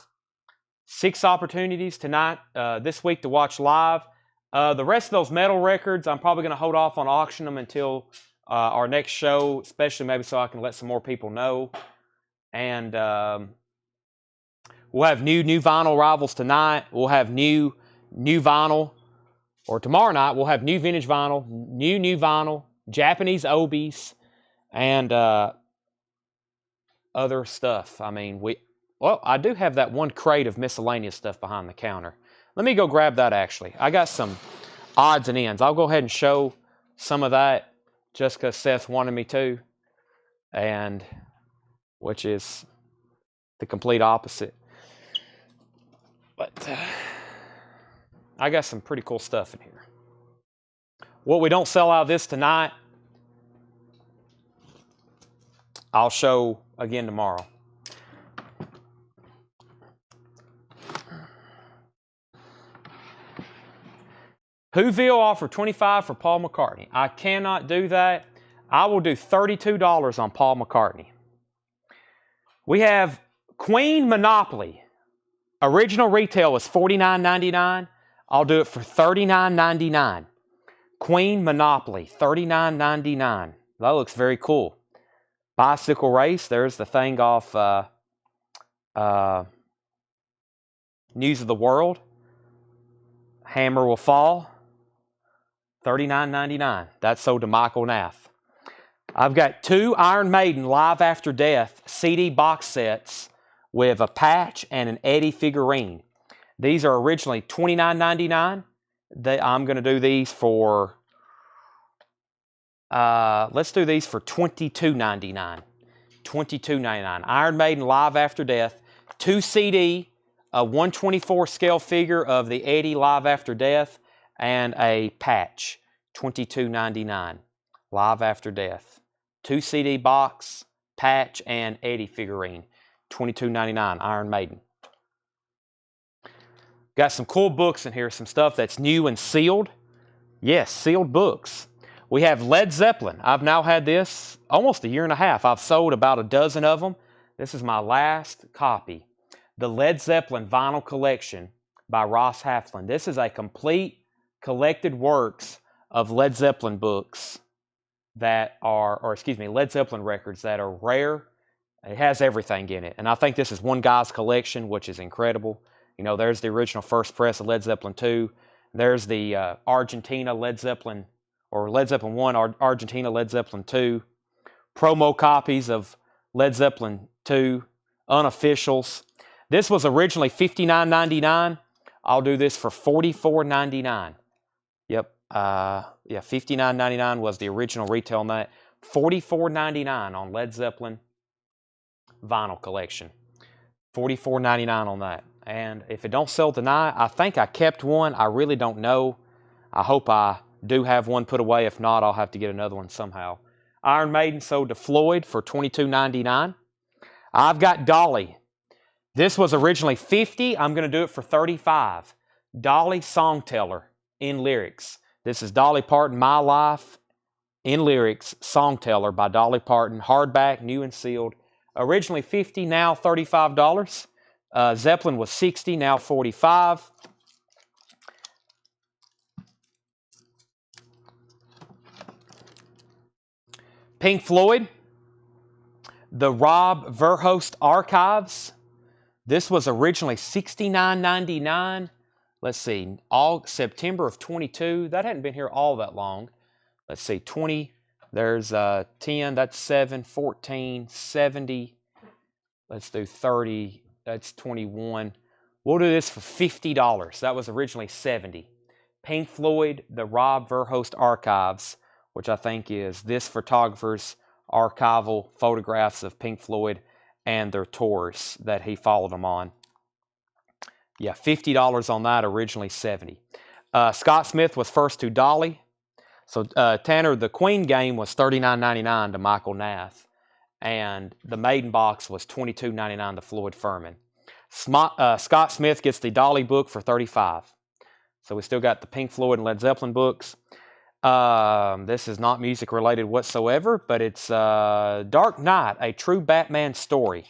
6 opportunities tonight, this week to watch live. The rest of those metal records, I'm probably going to hold off on auctioning them until our next show, especially maybe so I can let some more people know. And we'll have new vinyl arrivals tonight. We'll have new vinyl, or tomorrow night we'll have new vintage vinyl, new vinyl, Japanese obies, and other stuff. I mean, I do have that one crate of miscellaneous stuff behind the counter. Let me go grab that actually. I got some odds and ends. I'll go ahead and show some of that just because Seth wanted me to, and which is the complete opposite. But I got some pretty cool stuff in here. What we don't sell out of this tonight, I'll show again tomorrow. Whoville offered $25 for Paul McCartney. I cannot do that. I will do $32 on Paul McCartney. We have Queen Monopoly. Original retail is $49.99. I'll do it for $39.99. Queen Monopoly, $39.99. That looks very cool. Bicycle Race, there's the thing off News of the World. Hammer Will Fall, $39.99. That's sold to Michael Nath. I've got 2 Iron Maiden Live After Death CD box sets with a patch and an Eddie figurine. These are originally $29.99. I'm going to do these for Let's do these for $22.99. $22.99. Iron Maiden Live After Death, 2 CD, a 1/24 scale figure of the Eddie Live After Death, and a patch. $22.99. Live After Death. 2 CD box, patch, and Eddie figurine. $22.99. Iron Maiden. Got some cool books in here, some stuff that's new and sealed. Yes, sealed books. We have Led Zeppelin. I've now had this almost a year and a half. I've sold about a dozen of them. This is my last copy. The Led Zeppelin Vinyl Collection by Ross Haflin. This is a complete collected works of Led Zeppelin books that are, Led Zeppelin records that are rare. It has everything in it. And I think this is one guy's collection, which is incredible. You know, there's the original first press of Led Zeppelin 2. There's the Argentina Led Zeppelin, or Led Zeppelin 1, Argentina Led Zeppelin 2. Promo copies of Led Zeppelin 2, unofficials. This was originally $59.99. I'll do this for $44.99. Yep, $59.99 was the original retail on that. $44.99 on Led Zeppelin vinyl collection. $44.99 on that. And if it don't sell tonight, I think I kept one. I really don't know. I hope I do have one put away. If not, I'll have to get another one somehow. Iron Maiden sold to Floyd for $22.99. I've got Dolly. This was originally $50. I'm going to do it for $35. Dolly Songteller in lyrics. This is Dolly Parton, My Life in lyrics, Songteller by Dolly Parton. Hardback, new and sealed. Originally $50, now $35. Zeppelin was $60, now $45. Pink Floyd, the Rob Verhulst Archives. This was originally $69.99. Let's see, September of 22. That hadn't been here all that long. Let's see, 20. There's 10. That's 7, 14, 70. Let's do 30. That's 21. We'll do this for $50. That was originally $70. Pink Floyd, the Rob Verhulst Archives, which I think is this photographer's archival photographs of Pink Floyd and their tours that he followed them on. Yeah, $50 on that, originally $70. Scott Smith was first to Dolly. So Tanner, the Queen game was $39.99 to Michael Nath. And the Maiden box was $22.99 to Floyd Furman. Scott Smith gets the Dolly book for $35. So we still got the Pink Floyd and Led Zeppelin books. This is not music related whatsoever, but it's Dark Knight, a true Batman story.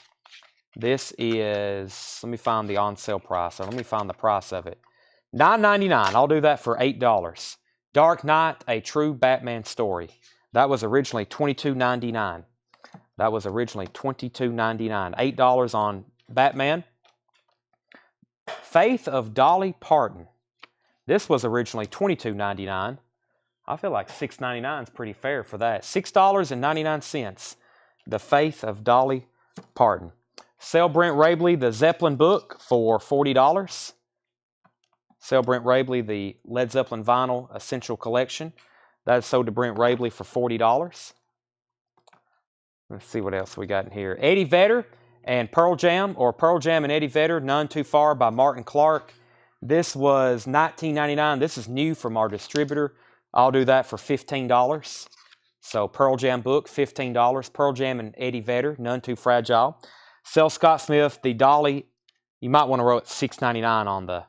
This is, let me find the on sale price, or let me find the price of it. $9.99, I'll do that for $8. Dark Knight, a true Batman story. That was originally $22.99. That was originally $22.99. $8 on Batman. Faith of Dolly Parton. This was originally $22.99. I feel like $6.99 is pretty fair for that. $6.99. The Faith of Dolly Parton. Sell Brent Rabley the Zeppelin book for $40. Sell Brent Rabley the Led Zeppelin Vinyl Essential Collection. That is sold to Brent Rabley for $40. Let's see what else we got in here. Eddie Vedder and Pearl Jam, or Pearl Jam and Eddie Vedder, None Too Far by Martin Clark. This was $19.99. This is new from our distributor. I'll do that for $15. So Pearl Jam book, $15. Pearl Jam and Eddie Vedder, None Too Fragile. Sell Scott Smith the Dolly. You might want to write $6.99 on the.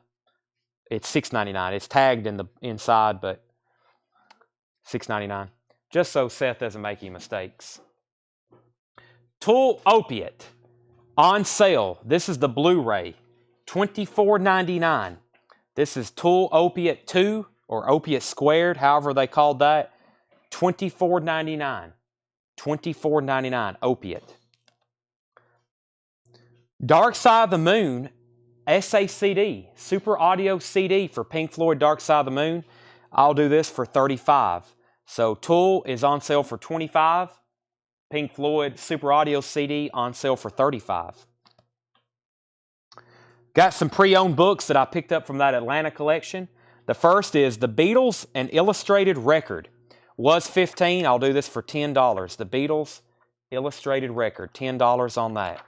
It's $6.99. It's tagged in the inside, but $6.99. Just so Seth doesn't make any mistakes. Tool Opiate on sale. This is the Blu-ray, $24.99. This is Tool Opiate 2 or Opiate Squared, however they called that. $24.99. $24.99 Opiate. Dark Side of the Moon SACD, Super Audio CD for Pink Floyd Dark Side of the Moon. I'll do this for $35. So Tool is on sale for $25. Pink Floyd Super Audio CD on sale for $35. Got some pre-owned books that I picked up from that Atlanta collection. The first is The Beatles, an Illustrated Record. Was 15. I'll do this for $10. The Beatles illustrated record, $10 on that.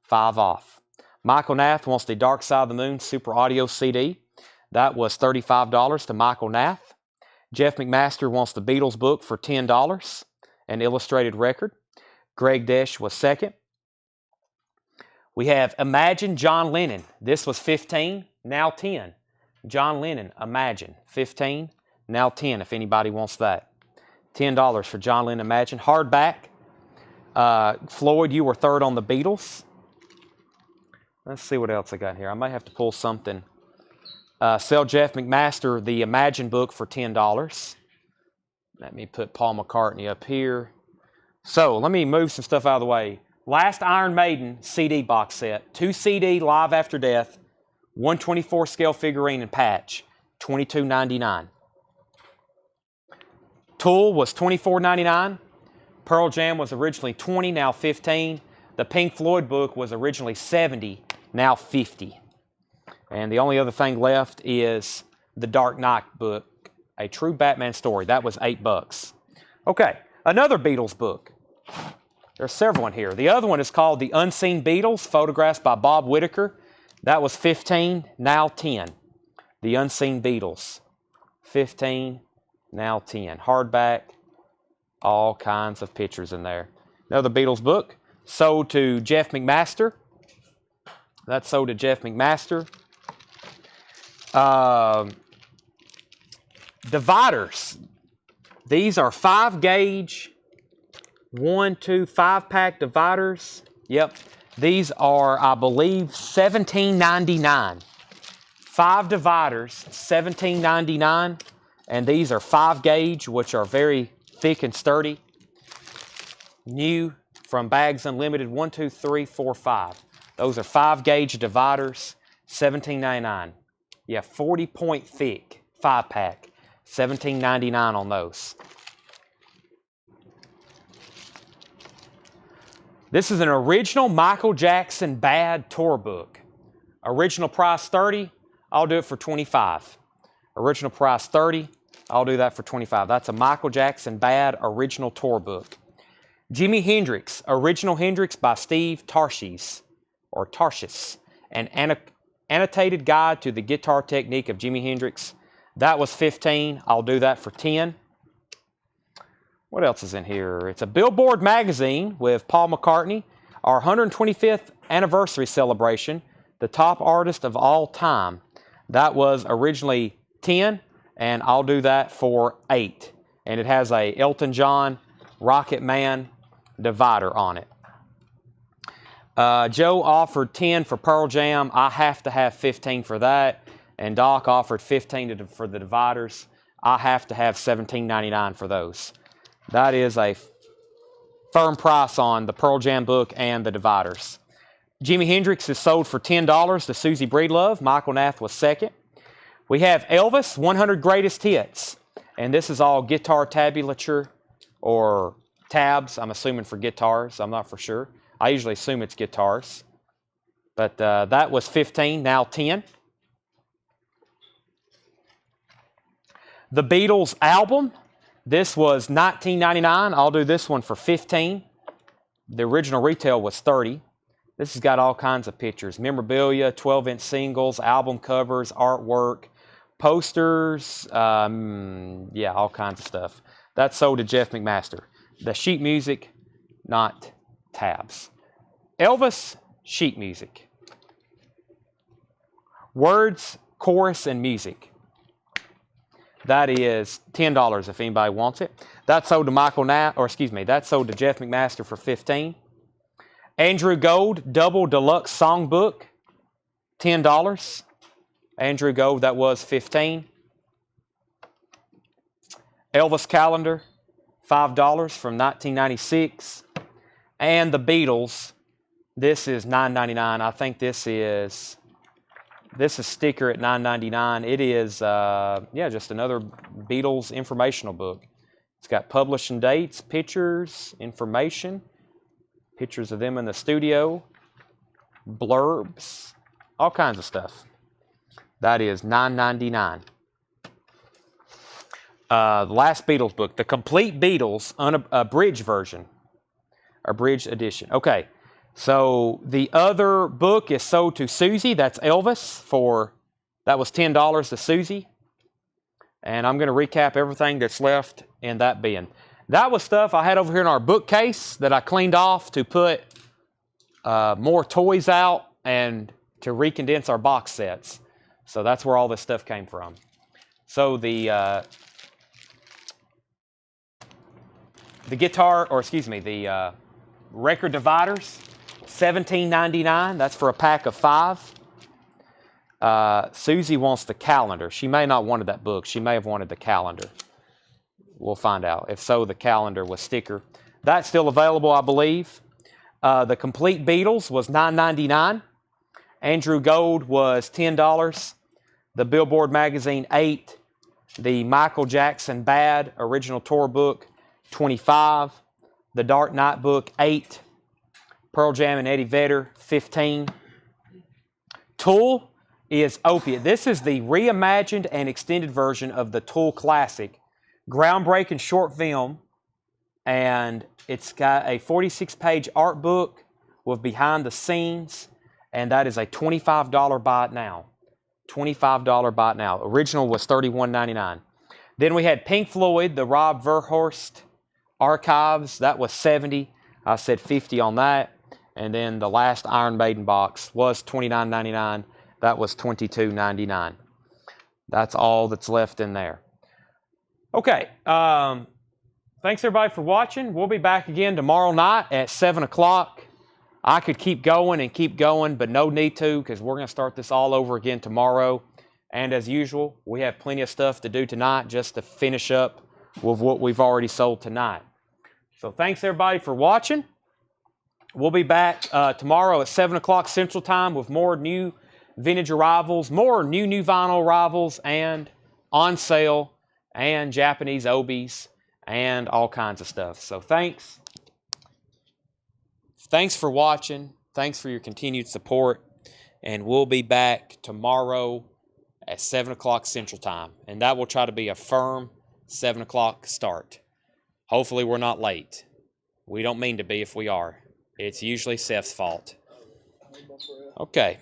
5 off. Michael Nath wants the Dark Side of the Moon Super Audio CD. That was $35 to Michael Nath. Jeff McMaster wants the Beatles book for $10, an illustrated record. Greg Desch was second. We have Imagine John Lennon. This was 15, now 10. John Lennon, Imagine, 15, now 10 if anybody wants that. $10 for John Lennon, Imagine. Hardback. Floyd, you were third on the Beatles. Let's see what else I got here. I may have to pull something. Sell Jeff McMaster the Imagine book for $10. Let me put Paul McCartney up here. So let me move some stuff out of the way. Last Iron Maiden CD box set. 2 CD Live After Death. 124 scale figurine and patch. $22.99. Tool was $24.99. Pearl Jam was originally $20, now $15. The Pink Floyd book was originally $70, now $50. And the only other thing left is the Dark Knight book, A True Batman Story. That was $8. Okay, another Beatles book. There's several in here. The other one is called The Unseen Beatles, photographs by Bob Whitaker. That was $15, now $10. The Unseen Beatles, $15, now $10. Hardback, all kinds of pictures in there. Another Beatles book, sold to Jeff McMaster. That's sold to Jeff McMaster. Dividers. These are 5-gauge, 5-pack dividers. Yep. These are, I believe, $17.99. 5 dividers, $17.99. And these are 5-gauge, which are very thick and sturdy. New from Bags Unlimited, 1, 2, 3, 4, 5. Those are 5-gauge dividers, $17.99. Yeah, 40-point thick, 5-pack, $17.99 on those. This is an original Michael Jackson Bad tour book. Original price $30, I'll do it for $25. Original price $30, I'll do that for $25. That's a Michael Jackson Bad original tour book. Jimi Hendrix, Original Hendrix by Steve Tarshis, or Tarshis, an annotated guide to the guitar technique of Jimi Hendrix. That was $15, I'll do that for $10. What else is in here? It's a Billboard magazine with Paul McCartney, our 125th anniversary celebration, the top artist of all time. That was originally $10, and I'll do that for $8. And it has a Elton John Rocket Man divider on it. Joe offered $10 for Pearl Jam. I have to have $15 for that. And Doc offered $15 for the dividers. I have to have $17.99 for those. That is a firm price on the Pearl Jam book and the dividers. Jimi Hendrix is sold for $10 to Susie Breedlove. Michael Nath was second. We have Elvis, 100 Greatest Hits. And this is all guitar tabulature or tabs. I'm assuming for guitars. I'm not for sure. I usually assume it's guitars. But that was $15, now $10. The Beatles album. This was $19.99. I'll do this one for $15. The original retail was $30. This has got all kinds of pictures. Memorabilia, 12-inch singles, album covers, artwork, posters, yeah, all kinds of stuff. That's sold to Jeff McMaster. The sheet music, not tabs. Elvis, sheet music. Words, chorus, and music. That is $10 if anybody wants it. That's sold to that's sold to Jeff McMaster for $15. Andrew Gold, Double Deluxe Songbook, $10. Andrew Gold, that was $15. Elvis Calendar, $5 from 1996. And the Beatles, this is $9.99. I think this is sticker at $9.99. It is, just another Beatles informational book. It's got publishing dates, pictures, information, pictures of them in the studio, blurbs, all kinds of stuff. That is $9.99. The last Beatles book, the complete Beatles abridged version, abridged edition. Okay, so the other book is sold to Susie. That's Elvis that was $10 to Susie. And I'm going to recap everything that's left in that bin. That was stuff I had over here in our bookcase that I cleaned off to put more toys out and to recondense our box sets. So that's where all this stuff came from. So the guitar, or excuse me, the record dividers, $17.99. That's for a pack of 5. Susie wants the calendar. She may not wanted that book. She may have wanted the calendar. We'll find out. If so, the calendar with sticker. That's still available, I believe. The complete Beatles was $9.99. Andrew Gold was $10. The Billboard magazine, $8. The Michael Jackson Bad original tour book, $25. The Dark Knight book, $8. Pearl Jam and Eddie Vedder, $15. Tool is Opiate. This is the reimagined and extended version of the Tool classic. Groundbreaking short film, and it's got a 46-page art book with behind the scenes, and that is a $25 buy it now. $25 buy it now. Original was $31.99. Then we had Pink Floyd, the Rob Verhorst Archives. That was $70. I said $50 on that. And then the last Iron Maiden box was $29.99. That was $22.99. That's all that's left in there. Okay. Thanks, everybody, for watching. We'll be back again tomorrow night at 7 o'clock. I could keep going, but no need to, because we're going to start this all over again tomorrow. And as usual, we have plenty of stuff to do tonight just to finish up with what we've already sold tonight. So thanks, everybody, for watching. We'll be back tomorrow at 7 o'clock Central Time with more new vintage arrivals, more new vinyl arrivals, and on sale, and Japanese obies, and all kinds of stuff. So thanks. Thanks for watching. Thanks for your continued support. And we'll be back tomorrow at 7 o'clock Central Time. And that will try to be a firm 7 o'clock start. Hopefully we're not late. We don't mean to be if we are. It's usually Seth's fault. Okay.